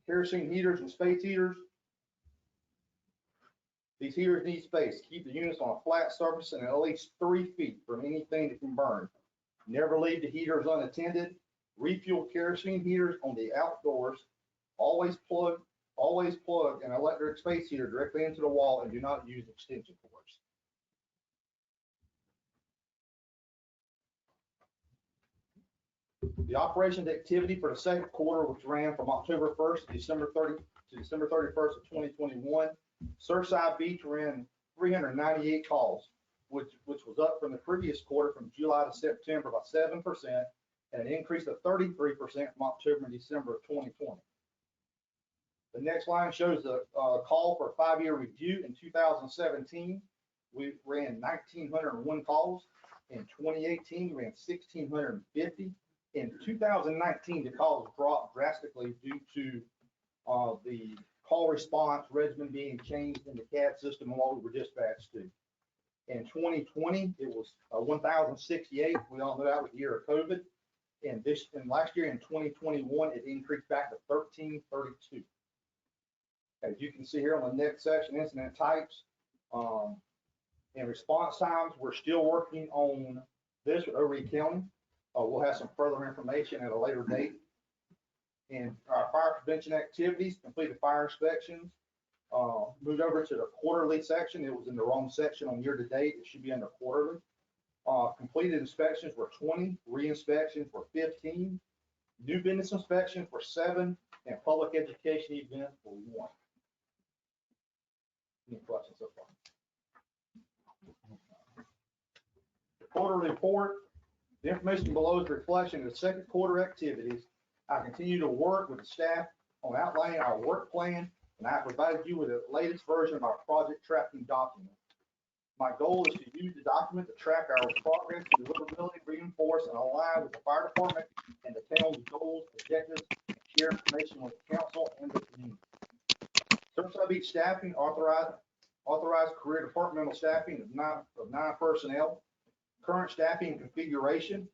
kerosene heaters and space heaters, these heaters need space. Keep the units on a flat surface and at least 3 feet from anything that can burn. Never leave the heaters unattended. Refuel kerosene heaters on the outdoors. Always plug an electric space heater directly into the wall and do not use extension cords. The operations activity for the second quarter, which ran from October 1st to December 31st of 2021, Surfside Beach ran 398 calls, which was up from the previous quarter from July to September by 7% and an increase of 33% from October and December of 2020. The next line shows the call for a 5-year review. In 2017, we ran 1,901 calls. In 2018, we ran 1,650. In 2019, the calls dropped drastically due to the call response regimen being changed in the CAD system and what we were dispatched to. In 2020, it was 1,068. We all know that was the year of COVID. And last year in 2021, it increased back to 1,332. As you can see here on the next section, incident types and response times, we're still working on this with Overy County. We'll have some further information at a later date. And our fire prevention activities, completed fire inspections, moved over to the quarterly section. It was in the wrong section on year to date. It should be under quarterly. Completed inspections were 20, re-inspections were 15, new business inspections were 7, and public education events were 1. Any questions so far? The quarterly report, the information below is a reflection of the second quarter activities. I continue to work with the staff on outlining our work plan, and I have provided you with the latest version of our project tracking document. My goal is to use the document to track our progress, deliverability, reinforce, and align with the fire department and the town's goals, objectives, and share information with the council and the community. Surfside Beach staffing authorized career departmental staffing of 9 personnel. Current staffing configuration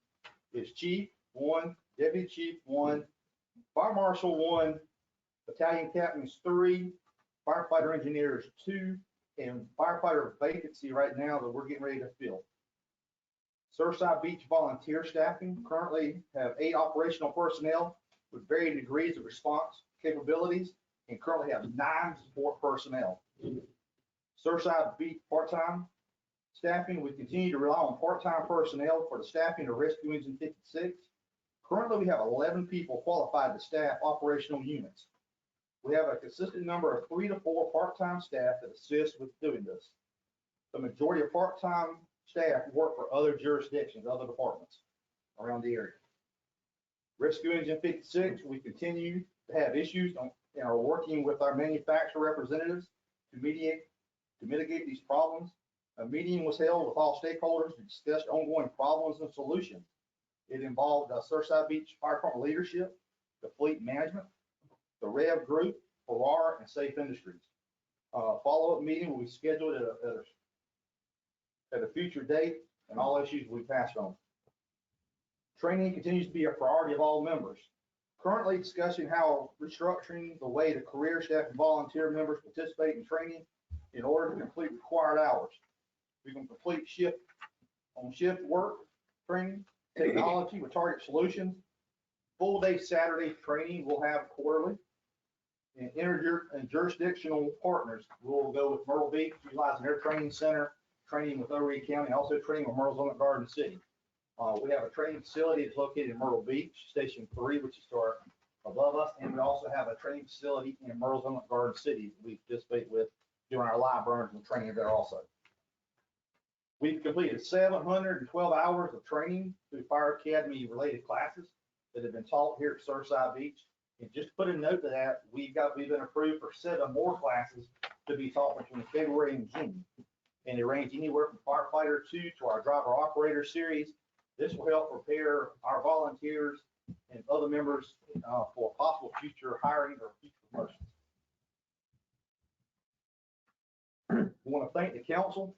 is chief 1, deputy chief 1, fire marshal 1, battalion captains 3, firefighter engineers 2, and firefighter vacancy right now that we're getting ready to fill. Surfside Beach volunteer staffing currently have 8 operational personnel with varying degrees of response capabilities and currently have 9 support personnel. Surfside Beach part-time staffing, we continue to rely on part-time personnel for the staffing of Rescue Engine 56. Currently, we have 11 people qualified to staff operational units. We have a consistent number of 3 to 4 part-time staff that assist with doing this. The majority of part-time staff work for other jurisdictions, other departments around the area. Rescue Engine 56, we continue to have issues and are working with our manufacturer representatives to mitigate these problems. A meeting was held with all stakeholders to discuss ongoing problems and solutions. It involved Surfside Beach Fire Department leadership, the fleet management, the REV group, Farrar, and Safe Industries. Follow-up meeting will be scheduled at a future date, and all issues will be passed on. Training continues to be a priority of all members. Currently discussing how restructuring the way the career staff and volunteer members participate in training in order to complete required hours. We can complete shift work training, technology with Target Solutions, full day Saturday training we'll have quarterly, and jurisdictional partners. We'll go with Myrtle Beach, utilizing their training center, training with Overy County, also training with Myrtle's Inlet Garden City. We have a training facility that's located in Myrtle Beach, Station 3, which is above us, and we also have a training facility in Myrtle's Inlet Garden City we participate with doing our live burns and training there also. We've completed 712 hours of training through Fire Academy related classes that have been taught here at Surfside Beach. And just put a note to that, we've been approved for 7 more classes to be taught between February and June. And they range anywhere from Firefighter 2 to our Driver Operator series. This will help prepare our volunteers and other members for possible future hiring or future promotions. I want to thank the council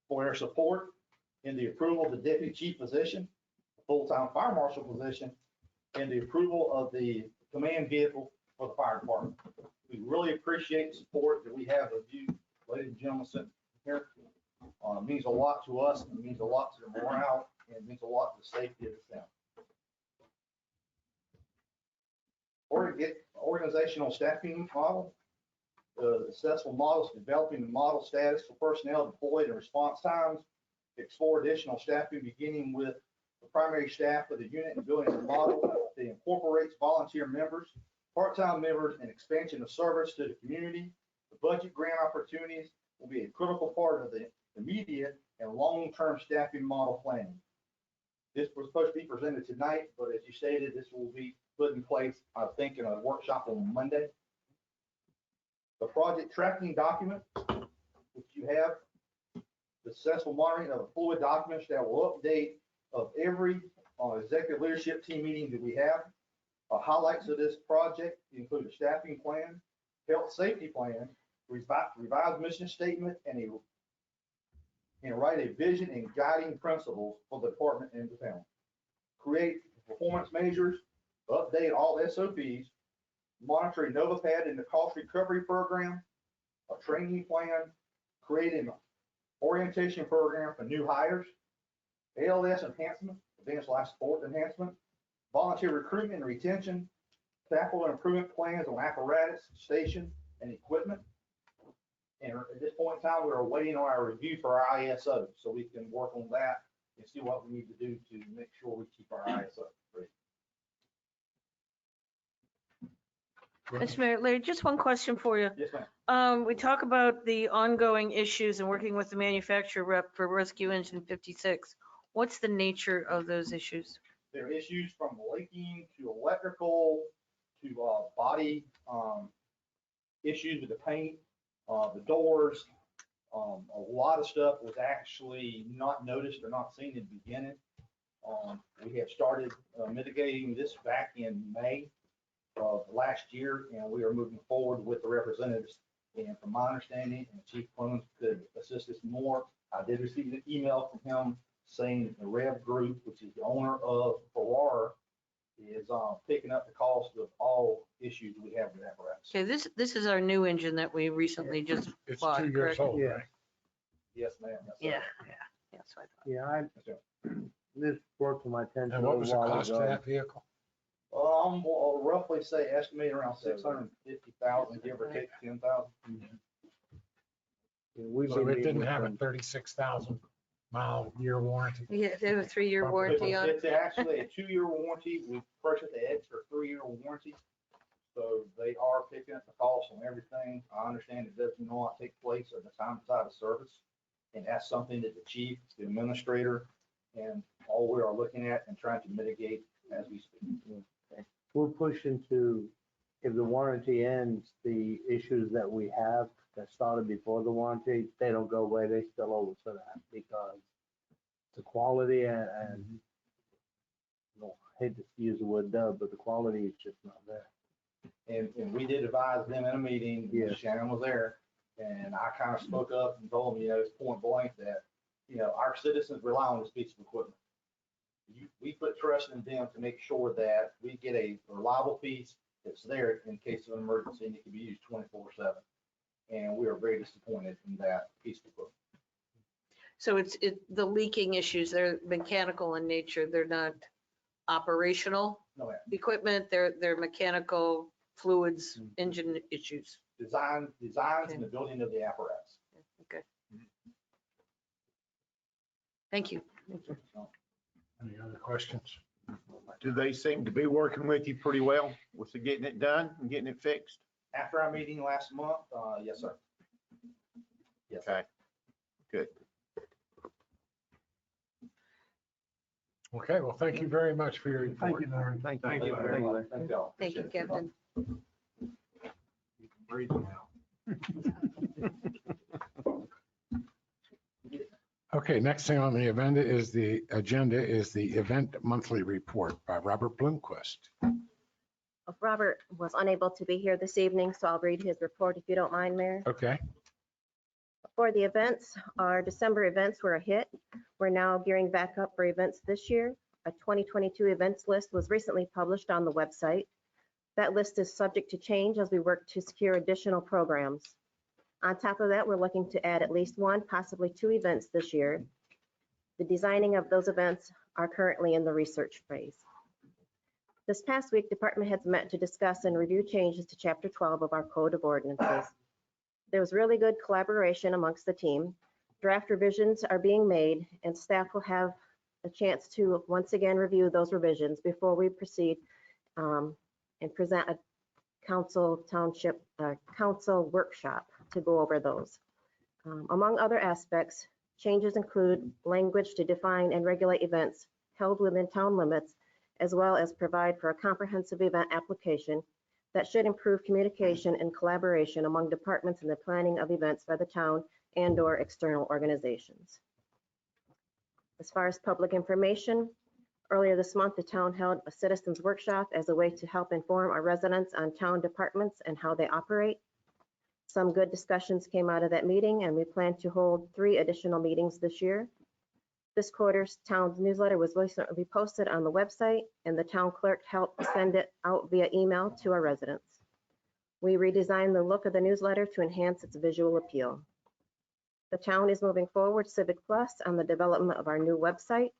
for their support in the approval of the deputy chief position, full-time fire marshal position, and the approval of the command vehicle for the fire department. We really appreciate the support that we have of you, ladies and gentlemen, sitting here. It means a lot to us, and it means a lot to the morale, and it means a lot to the safety of the town. Or to get organizational staffing model, the successful models, developing the model status for personnel deployed and response times, explore additional staffing beginning with the primary staff of the unit and building a model that incorporates volunteer members, part-time members, and expansion of service to the community. The budget grant opportunities will be a critical part of the immediate and long-term staffing model planning. This was supposed to be presented tonight, but as you stated, this will be put in place, I think, in a workshop on Monday. The project tracking document, which you have, the successful monitoring of the fluid documents that will update of every executive leadership team meeting that we have. Highlights of this project include a staffing plan, health safety plan, revised mission statement, and write a vision and guiding principles for the department and the town. Create performance measures, update all SOPs, monitor NovaPad in the cost recovery program, a training plan, create an orientation program for new hires, ALS enhancement, advanced life support enhancement, volunteer recruitment and retention, capital improvement plans on apparatus, station, and equipment. And at this point in time, we're waiting on our review for our ISO, so we can work on that and see what we need to do to make sure we keep our ISO ready. Mr. Mayor, Larry, just one question for you. Yes, ma'am. We talk about the ongoing issues and working with the manufacturer rep for Rescue Engine 56. What's the nature of those issues? There are issues from leaking to electrical to body issues with the paint, the doors. A lot of stuff was actually not noticed or not seen in the beginning. We have started mitigating this back in May of last year, and we are moving forward with the representatives. And from my understanding, and Chief Clemens could assist us more, I did receive an email from him saying the Rev Group, which is the owner of Ferrara, is picking up the cost of all issues we have with apparatus. Okay, this is our new engine that we recently just It's bought, 2 years correct? old, Yeah. right? Yes, ma'am. Yes, sir. Yeah, that's what I thought. Yeah, this brought to my attention And a what was the little while cost of ago. that vehicle? I'll roughly say estimate around 650,000, give or take 10,000. We've So been it meeting didn't with have a them. 36,000 mile year warranty? Yeah, they have a 3-year warranty on it. It's actually a 2-year warranty. We purchased the extra 3-year warranty. So they are picking up the cost on everything. I understand it does not take place at the time it's out of service. And that's something that the chief, the administrator, and all we are looking at and trying to mitigate as we speak. We're pushing to, if the warranty ends, the issues that we have that started before the warranty, they don't go away, they still owe us for that because the quality and no, I hate to use the word dub, but the quality is just not there. And we did advise them in a meeting, Yes. Shannon was there, and I kind of spoke up and told them, it's point blank that, our citizens rely on this piece of equipment. We put trust in them to make sure that we get a reliable piece that's there in case of an emergency and it can be used 24/7. And we are very disappointed in that piece of equipment. So the leaking issues, they're mechanical in nature. They're not operational No, ma'am. equipment. They're mechanical fluids, engine issues. Designs and the building of the apparatus. Okay. Thank you. Any other questions? Do they seem to be working with you pretty well with the getting it done and getting it fixed? After our meeting last month, yes, sir. Yes. Okay, good. Okay, well, thank you very much for your report. Thank you, Lauren. Thank Thank you very much. Thank you all. Thank you, Appreciate it. Captain. You can breathe now. Okay, next thing on the agenda is the event monthly report by Robert Bloomquist. Robert was unable to be here this evening, so I'll read his report if you don't mind, Mayor. Okay, For the events, our December events were a hit. We're now gearing back up for events this year. A 2022 events list was recently published on the website. That list is subject to change as we work to secure additional programs. On top of that, we're looking to add at least one, possibly two events this year. The designing of those events are currently in the research phase. This past week, department heads met to discuss and review changes to Chapter 12 of our Code of Ordinances. There was really good collaboration amongst the team. Draft revisions are being made, and staff will have a chance to once again review those revisions before we proceed and present a council workshop to go over those. Among other aspects, changes include language to define and regulate events held within town limits, as well as provide for a comprehensive event application that should improve communication and collaboration among departments in the planning of events by the town and/or external organizations. As far as public information, earlier this month, the town held a citizens workshop as a way to help inform our residents on town departments and how they operate. Some good discussions came out of that meeting, and we plan to hold 3 additional meetings this year. This quarter's town's newsletter was recently posted on the website, and the town clerk helped send it out via email to our residents. We redesigned the look of the newsletter to enhance its visual appeal. The town is moving forward Civic Plus on the development of our new website.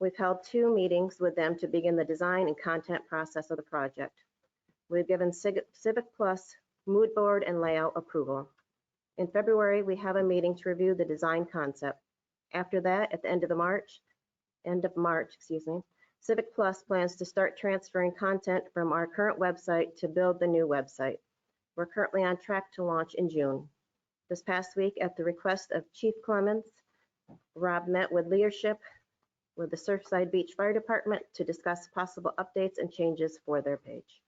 We've held 2 meetings with them to begin the design and content process of the project. We've given Civic Plus mood board and layout approval. In February, we have a meeting to review the design concept. After that, at the end of March, Civic Plus plans to start transferring content from our current website to build the new website. We're currently on track to launch in June. This past week, at the request of Chief Clemens, Rob met with leadership with the Surfside Beach Fire Department to discuss possible updates and changes for their page.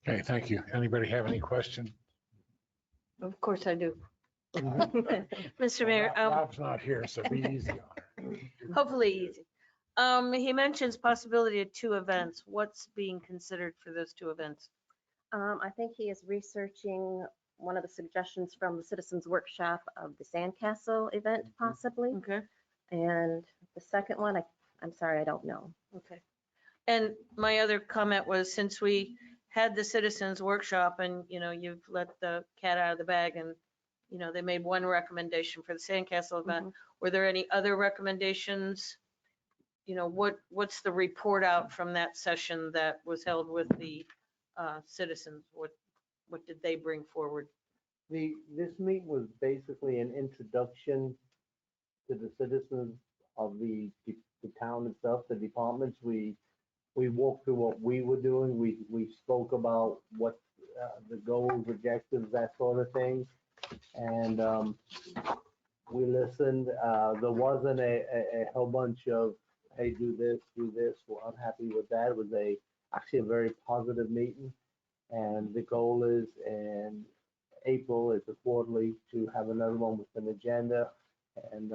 Okay, thank you. Anybody have any questions? Of course I do. Mr. Mayor, Rob's not here, so be easy on her. hopefully easy. He mentions possibility of 2 events. What's being considered for those 2 events? I think he is researching one of the suggestions from the Citizens Workshop of the Sandcastle event possibly. Okay. And the second one, I'm sorry, I don't know. Okay. And my other comment was, since we had the citizens workshop and, you've let the cat out of the bag and, they made one recommendation for the Sandcastle event. Were there any other recommendations? What's the report out from that session that was held with the citizens? What did they bring forward? This meeting was basically an introduction to the citizens of the town itself, the departments. We walked through what we were doing. We spoke about what the goals, objectives, that sort of thing. And we listened. There wasn't a whole bunch of, hey, do this. Well, I'm happy with that. It was actually a very positive meeting. And the goal is in April, it's a quarterly, to have another one with an agenda. And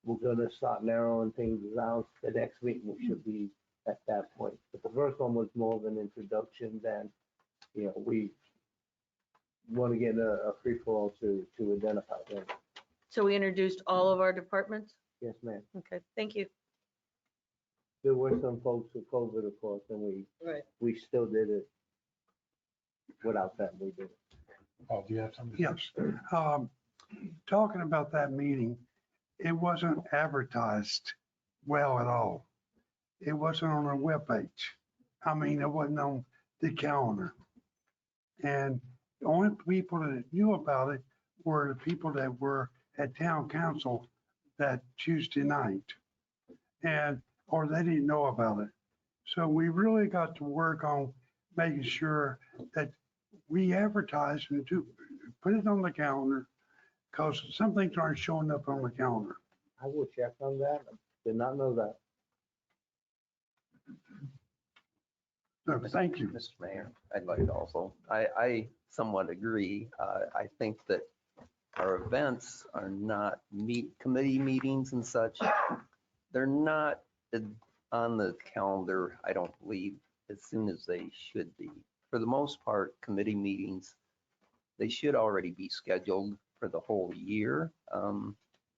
we're going to start narrowing things down. The next meeting we should be at that point. But the first one was more of an introduction than, we want to get a free-for-all to identify them. So we introduced all of our departments? Yes, ma'am. Okay, thank you. There were some folks with COVID, of course, and we still did it without them. We did it. Paul, do you have something? Yes. Talking about that meeting, it wasn't advertised well at all. It wasn't on our webpage. It wasn't on the calendar. And the only people that knew about it were the people that were at town council that Tuesday night. Or they didn't know about it. So we really got to work on making sure that we advertise and put it on the calendar, because some things aren't showing up on the calendar. I will check on that. Did not know that. So thank you. Mr. Mayor, I'd like to also, I somewhat agree. I think that our events are not committee meetings and such. They're not on the calendar, I don't believe, as soon as they should be. For the most part, committee meetings, they should already be scheduled for the whole year.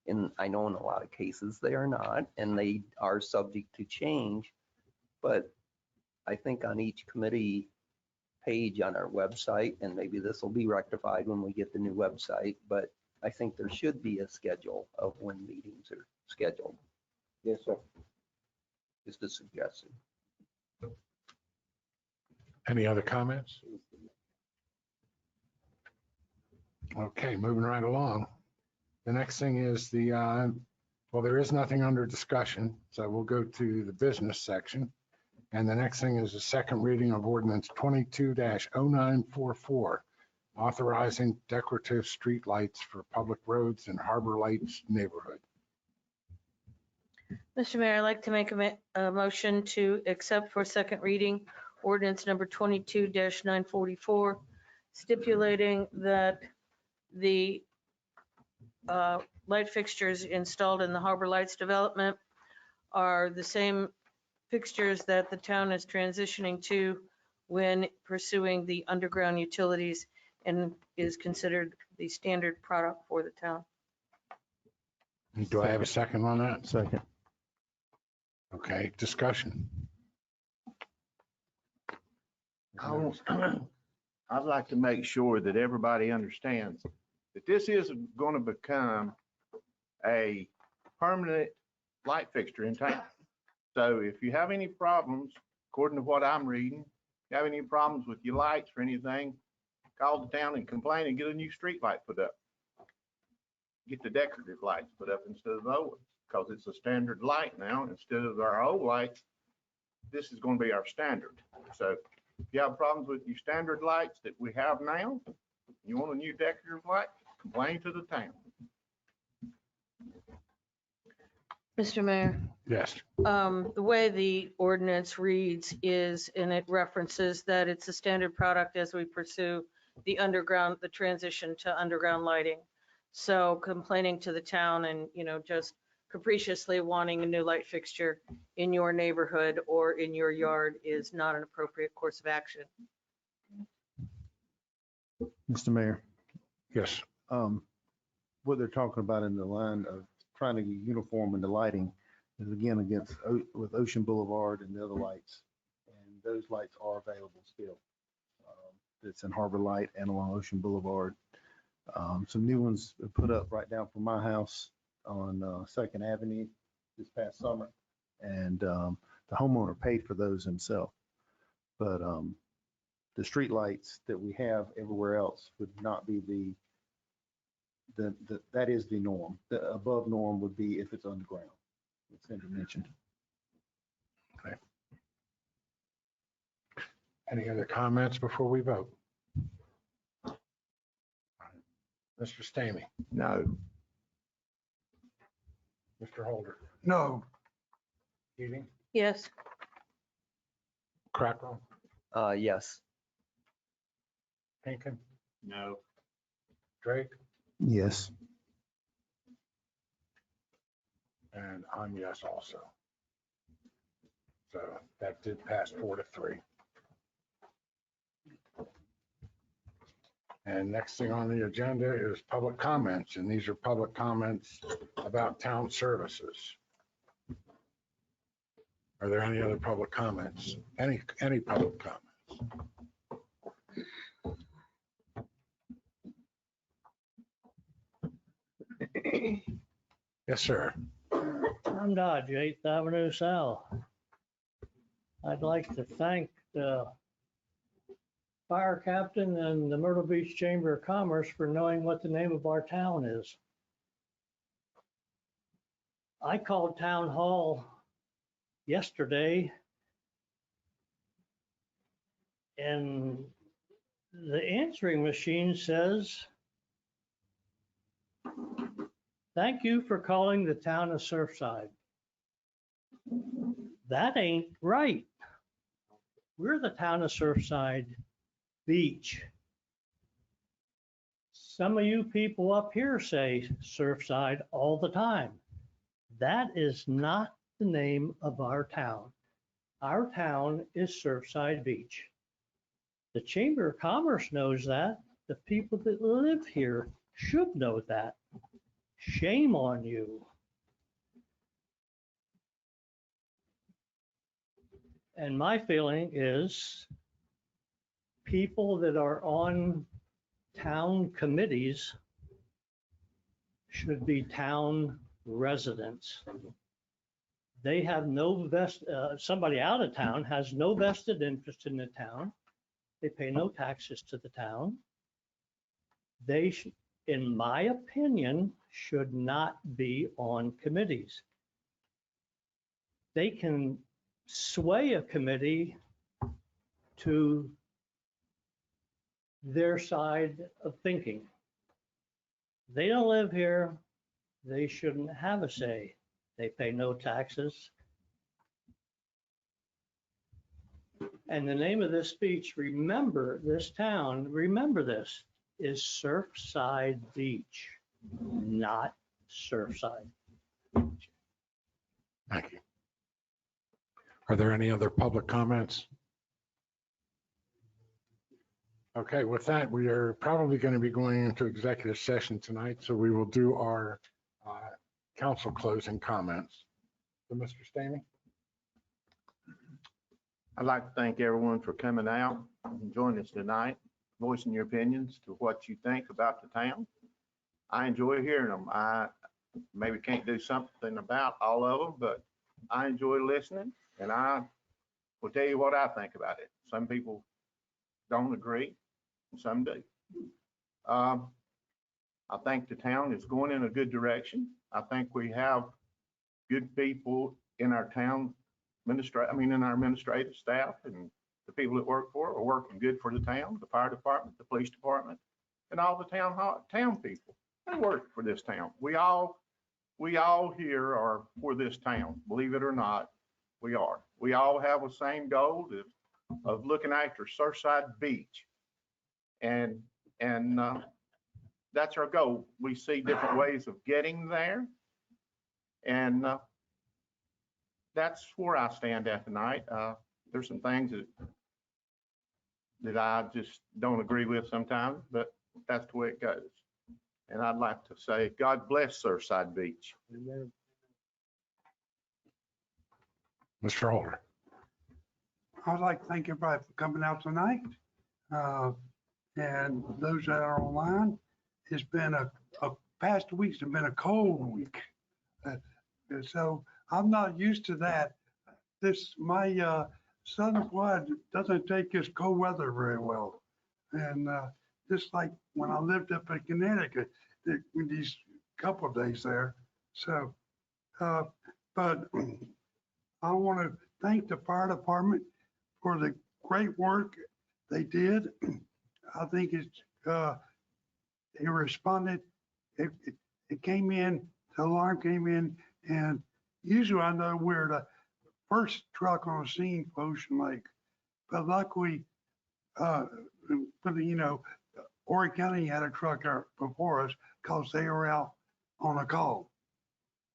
And I know in a lot of cases they are not, and they are subject to change. But I think on each committee page on our website, and maybe this will be rectified when we get the new website, but I think there should be a schedule of when meetings are scheduled. Yes, sir. Just a suggestion. Any other comments? Okay, moving right along. The next thing is well, there is nothing under discussion, so we'll go to the business section. And the next thing is the second reading of ordinance 22-0944, authorizing decorative street lights for public roads in Harbor Lights neighborhood. Mr. Mayor, I'd like to make a motion to accept for second reading ordinance number 22-944, stipulating that the light fixtures installed in the Harbor Lights development are the same fixtures that the town is transitioning to when pursuing the underground utilities and is considered the standard product for the town. Do I have a second on that? Second. Okay, discussion. I'd like to make sure that everybody understands that this is going to become a permanent light fixture in town. So if you have any problems, according to what I'm reading, if you have any problems with your lights or anything, call the town and complain and get a new street light put up. Get the decorative lights put up instead of the old ones, because it's a standard light now instead of our old lights. This is going to be our standard. So if you have problems with your standard lights that we have now, you want a new decorative light, complain to the town. Mr. Mayor, Yes. the way the ordinance reads is, and it references that it's a standard product as we pursue the transition to underground lighting. So complaining to the town and, just capriciously wanting a new light fixture in your neighborhood or in your yard is not an appropriate course of action. Mr. Mayor, Yes. what they're talking about in the line of trying to get uniform in the lighting is again with Ocean Boulevard and the other lights. And those lights are available still. It's in Harbor Light and along Ocean Boulevard. Some new ones were put up right down from my house on 2nd Avenue this past summer. And the homeowner paid for those himself. But the street lights that we have everywhere else would not be that is the norm. The above norm would be if it's underground. It's Cindy mentioned. Okay. Any other comments before we vote? Mr. Stamey, No. Mr. Holder, No, Keating, Yes. Crackle, Yes. Pinkham, No. Drake, Yes. and I'm yes also. So that did pass 4-3. And next thing on the agenda is public comments, and these are public comments about town services. Are there any other public comments? Any public comments? Yes, sir. I'm Dodge, 8th Avenue South. I'd like to thank the fire captain and the Myrtle Beach Chamber of Commerce for knowing what the name of our town is. I called town hall yesterday and the answering machine says, "Thank you for calling the town of Surfside." That ain't right. We're the town of Surfside Beach. Some of you people up here say Surfside all the time. That is not the name of our town. Our town is Surfside Beach. The Chamber of Commerce knows that. The people that live here should know that. Shame on you. And my feeling is people that are on town committees should be town residents. They have no somebody out of town has no vested interest in the town. They pay no taxes to the town. They, in my opinion, should not be on committees. They can sway a committee to their side of thinking. They don't live here. They shouldn't have a say. They pay no taxes. And the name of this speech, remember this town, remember this, is Surfside Beach, not Surfside. Thank you. Are there any other public comments? Okay, with that, we are probably going to be going into executive session tonight, so we will do our council closing comments. So, Mr. Stamey? I'd like to thank everyone for coming out and joining us tonight, voicing your opinions to what you think about the town. I enjoy hearing them. I maybe can't do something about all of them, but I enjoy listening, and I will tell you what I think about it. Some people don't agree, and some do. I think the town is going in a good direction. I think we have good people in our town in our administrative staff, and the people that work for it are working good for the town, the fire department, the police department, and all the town people that work for this town. We all here are for this town, believe it or not, we are. We all have the same goal of looking after Surfside Beach. And that's our goal. We see different ways of getting there. And that's where I stand at tonight. There's some things that I just don't agree with sometimes, but that's the way it goes. And I'd like to say, God bless Surfside Beach. Mr. Holder? I'd like to thank everybody for coming out tonight. And those that are online, it's been a past weeks have been a cold week. So I'm not used to that. My southern blood doesn't take this cold weather very well. And just like when I lived up in Connecticut, with these couple of days there. So, but I want to thank the fire department for the great work they did. I think they responded. It came in, the alarm came in, and usually I know we're the first truck on the scene for Ocean Lake. But luckily, Horry County had a truck there before us because they were out on a call.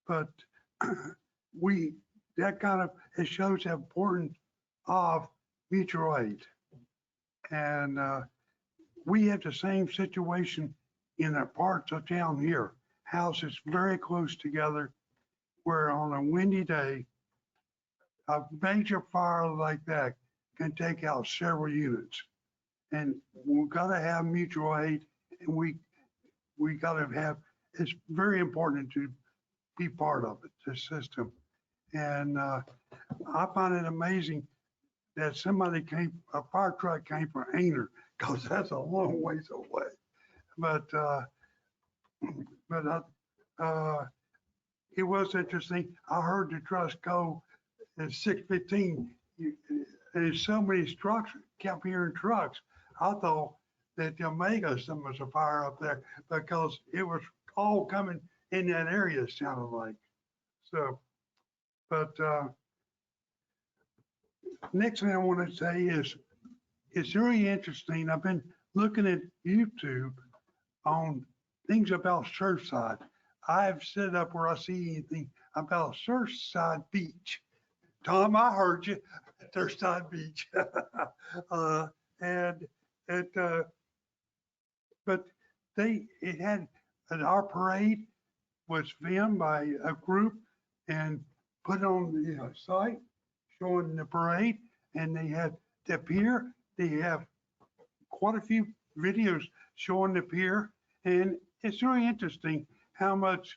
But it shows the importance of mutual aid. And we have the same situation in the parts of town here. Houses very close together, where on a windy day, a major fire like that can take out several units. And we've got to have mutual aid, and we got to have, it's very important to be part of it, the system. And I find it amazing that a fire truck came from Ainer, because that's a long ways away. But it was interesting. I heard the trucks go at 6:15. There's so many trucks, kept hearing trucks. I thought that the Omega some was a fire up there because it was all coming in that area, it sounded like. So, but next thing I want to say is it's really interesting. I've been looking at YouTube on things about Surfside. I've set up where I see anything about Surfside Beach. Tom, I heard you, Surfside Beach. And but it had, our parade was filmed by a group and put on the site showing the parade, and they had the pier. They have quite a few videos showing the pier, and it's really interesting how much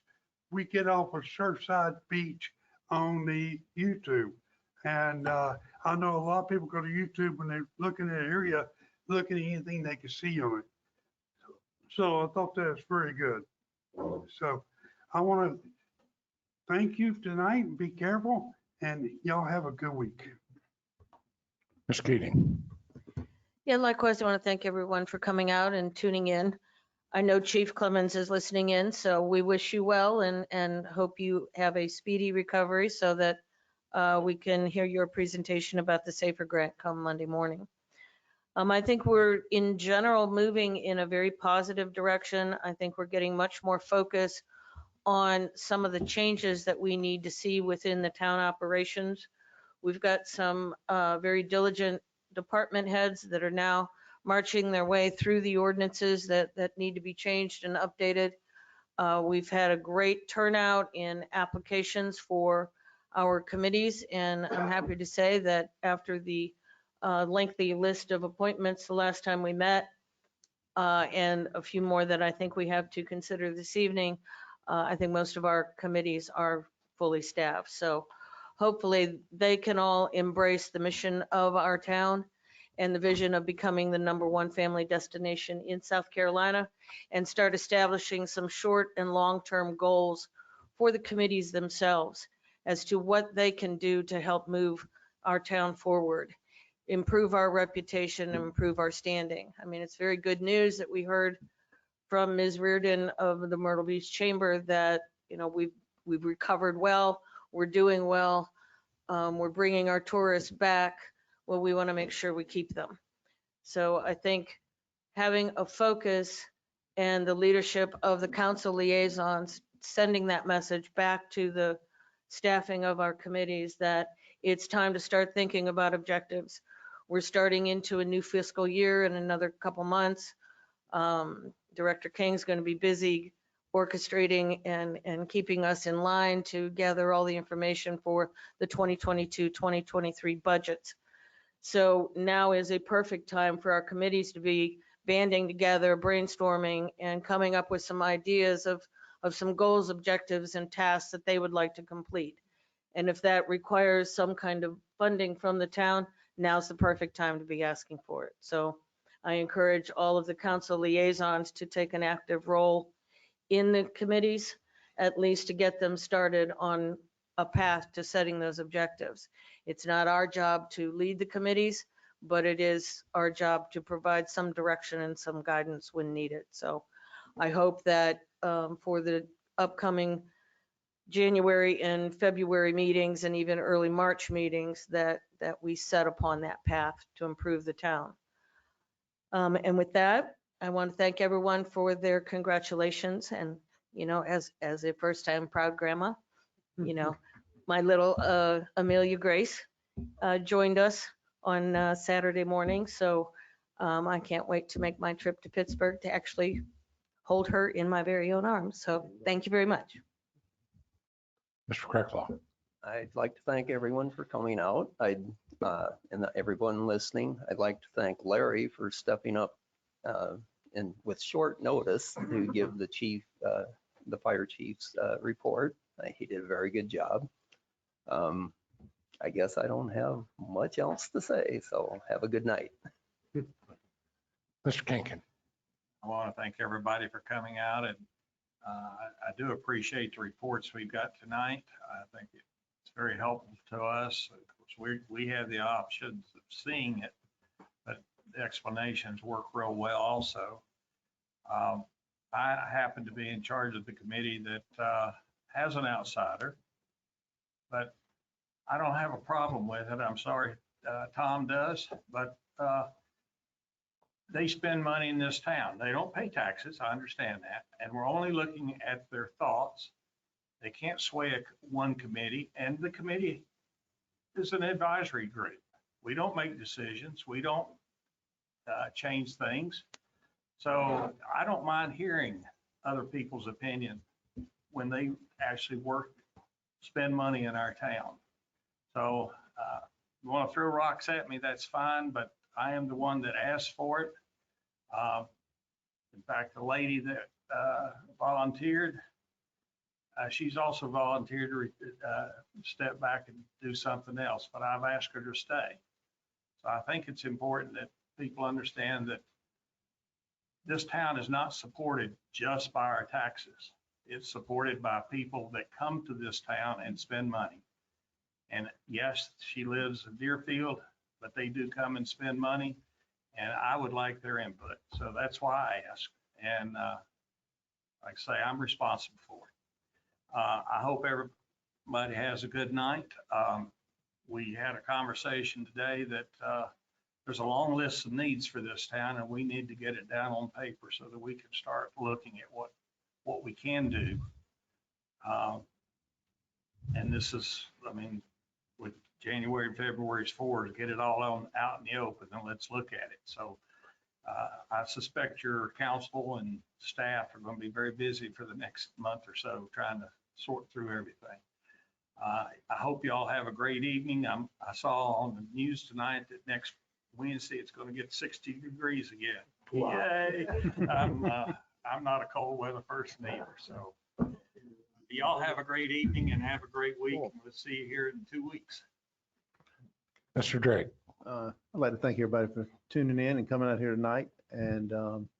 we get off of Surfside Beach on the YouTube. And I know a lot of people go to YouTube when they're looking at an area, looking at anything they can see on it. So I thought that was very good. So I want to thank you tonight and be careful, and y'all have a good week. Ms. Keating. Yeah, likewise, I want to thank everyone for coming out and tuning in. I know Chief Clemens is listening in, so we wish you well and hope you have a speedy recovery so that we can hear your presentation about the SAFER grant come Monday morning. I think we're in general moving in a very positive direction. I think we're getting much more focus on some of the changes that we need to see within the town operations. We've got some very diligent department heads that are now marching their way through the ordinances that need to be changed and updated. We've had a great turnout in applications for our committees, and I'm happy to say that after the lengthy list of appointments the last time we met, and a few more that I think we have to consider this evening, I think most of our committees are fully staffed. So hopefully they can all embrace the mission of our town and the vision of becoming the #1 family destination in South Carolina, and start establishing some short and long-term goals for the committees themselves as to what they can do to help move our town forward, improve our reputation, and improve our standing. I mean, it's very good news that we heard from Ms. Reardon of the Myrtle Beach Chamber that, you know, we've recovered well, we're doing well, we're bringing our tourists back. Well, we want to make sure we keep them. So I think having a focus and the leadership of the council liaisons sending that message back to the staffing of our committees that it's time to start thinking about objectives. We're starting into a new fiscal year in another couple months. Director King's going to be busy orchestrating and keeping us in line to gather all the information for the 2022-2023 budgets. So now is a perfect time for our committees to be banding together, brainstorming, and coming up with some ideas of some goals, objectives, and tasks that they would like to complete. And if that requires some kind of funding from the town, now's the perfect time to be asking for it. So I encourage all of the council liaisons to take an active role in the committees, at least to get them started on a path to setting those objectives. It's not our job to lead the committees, but it is our job to provide some direction and some guidance when needed. So I hope that for the upcoming January and February meetings and even early March meetings that we set upon that path to improve the town. And with that, I want to thank everyone for their congratulations. And, you know, as a first-time proud grandma, you know, my little Amelia Grace joined us on Saturday morning. So I can't wait to make my trip to Pittsburgh to actually hold her in my very own arms. So thank you very much. Mr. Cracklaw. I'd like to thank everyone for coming out. And everyone listening. I'd like to thank Larry for stepping up and with short notice to give the chief, the fire chief's report. He did a very good job. I guess I don't have much else to say, so have a good night. Mr. Kinkin. I want to thank everybody for coming out, and I do appreciate the reports we've got tonight. I think it's very helpful to us. Of course, we have the options of seeing it, but the explanations work real well also. I happen to be in charge of the committee that has an outsider, but I don't have a problem with it. I'm sorry, Tom does, but they spend money in this town. They don't pay taxes. I understand that. And we're only looking at their thoughts. They can't sway one committee, and the committee is an advisory group. We don't make decisions. We don't change things. So I don't mind hearing other people's opinion when they actually work, spend money in our town. So you want to throw rocks at me, that's fine, but I am the one that asked for it. In fact, the lady that volunteered, she's also volunteered to step back and do something else, but I've asked her to stay. So I think it's important that people understand that this town is not supported just by our taxes. It's supported by people that come to this town and spend money. And yes, she lives in Deerfield, but they do come and spend money, and I would like their input. So that's why I asked. And like I say, I'm responsible for it. I hope everybody has a good night. We had a conversation today that there's a long list of needs for this town, and we need to get it down on paper so that we can start looking at what we can do. And this is, I mean, with January and February's forward, get it all out in the open and let's look at it. So I suspect your council and staff are going to be very busy for the next month or so trying to sort through everything. I hope you all have a great evening. I saw on the news tonight that next Wednesday it's going to get 60 degrees again. Wow. Yay! I'm not a cold weather person either. So y'all have a great evening and have a great week. We'll see you here in 2 weeks. Mr. Drake. I'd like to thank everybody for tuning in and coming out here tonight. And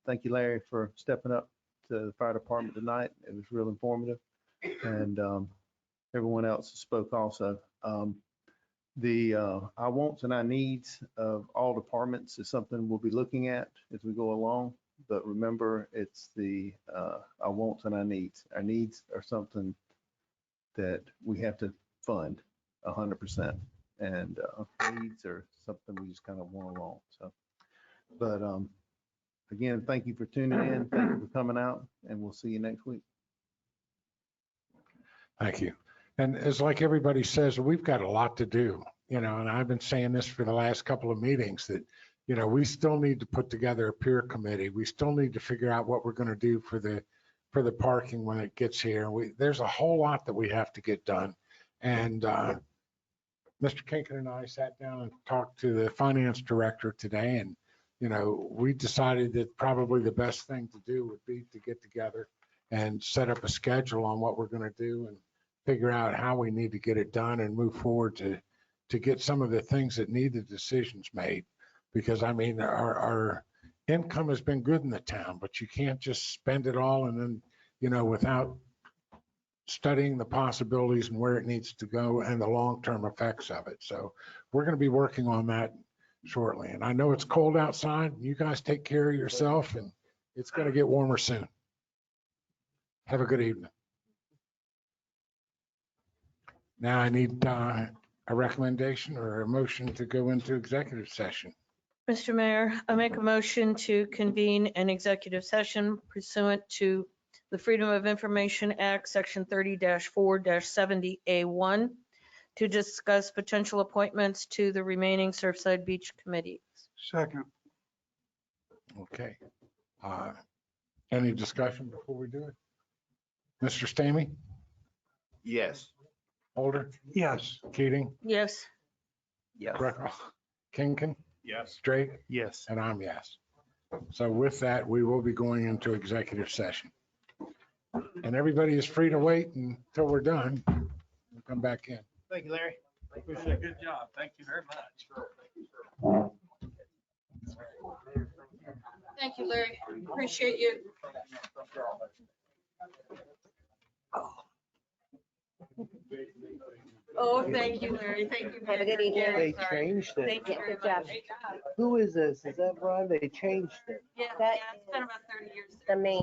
thank you, Larry, for stepping up to the fire department tonight. It was real informative. And everyone else spoke also. The our wants and our needs of all departments is something we'll be looking at as we go along. But remember, it's the our wants and our needs. Our needs are something that we have to fund 100%. And needs are something we just kind of want along. So, but again, thank you for tuning in. Thank you for coming out, and we'll see you next week. Thank you. And it's like everybody says, we've got a lot to do, and I've been saying this for the last couple of meetings that, we still need to put together a peer committee. We still need to figure out what we're going to do for the parking when it gets here. There's a whole lot that we have to get done. And Mr. Kinkin and I sat down and talked to the finance director today, and, we decided that probably the best thing to do would be to get together and set up a schedule on what we're going to do and figure out how we need to get it done and move forward to get some of the things that need the decisions made. Because I mean, our income has been good in the town, but you can't just spend it all and then, without studying the possibilities and where it needs to go and the long-term effects of it. So we're going to be working on that shortly. And I know it's cold outside. You guys take care of yourself, and it's going to get warmer soon. Have a good evening. Now I need a recommendation or a motion to go into executive session. Mr. Mayor, I make a motion to convene an executive session pursuant to the Freedom of Information Act, Section 30-4-70A1, to discuss potential appointments to the remaining Surfside Beach committees. Second. Okay. Any discussion before we do it? Mr. Stamey? Yes. Holder? Yes. Keating? Yes. Yes. Greco? Kinkin? Yes. Drake? Yes. And I'm yes. So with that, we will be going into executive session. And everybody is free to wait until we're done. We'll come back in. Thank you, Larry. Appreciate it. Good job. Thank you very much. Thank you, Larry. Appreciate you. Oh, thank you, Larry. Thank you. Have a good evening. They changed it. Thank you. Good job. Who is this? Is that Brian? They changed it. Yeah, That it's been about 30 years. The main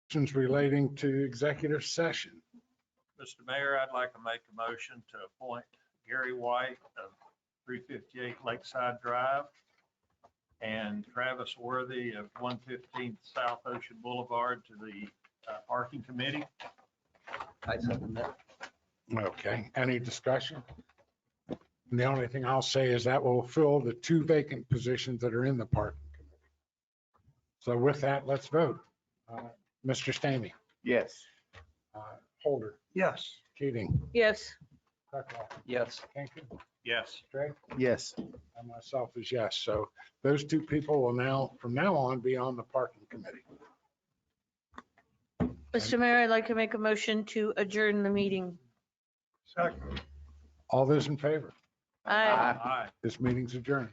Questions relating to executive session. Mr. Mayor, I'd like to make a motion to appoint Gary White of 358 Lakeside Drive and Travis Worthy of 115 South Ocean Boulevard to the parking committee. I second that. Okay, any discussion? And the only thing I'll say is that will fill the 2 vacant positions that are in the parking committee. So with that, let's vote. Mr. Stamey, Yes. Holder, Yes. Keating, Yes. Huckrow, Yes. Kinkin, Yes. Drake, Yes. and myself is yes. So those 2 people will now, from now on, be on the parking committee. Mr. Mayor, I'd like to make a motion to adjourn the meeting. Second. All those in favor? Aye. Aye. This meeting's adjourned.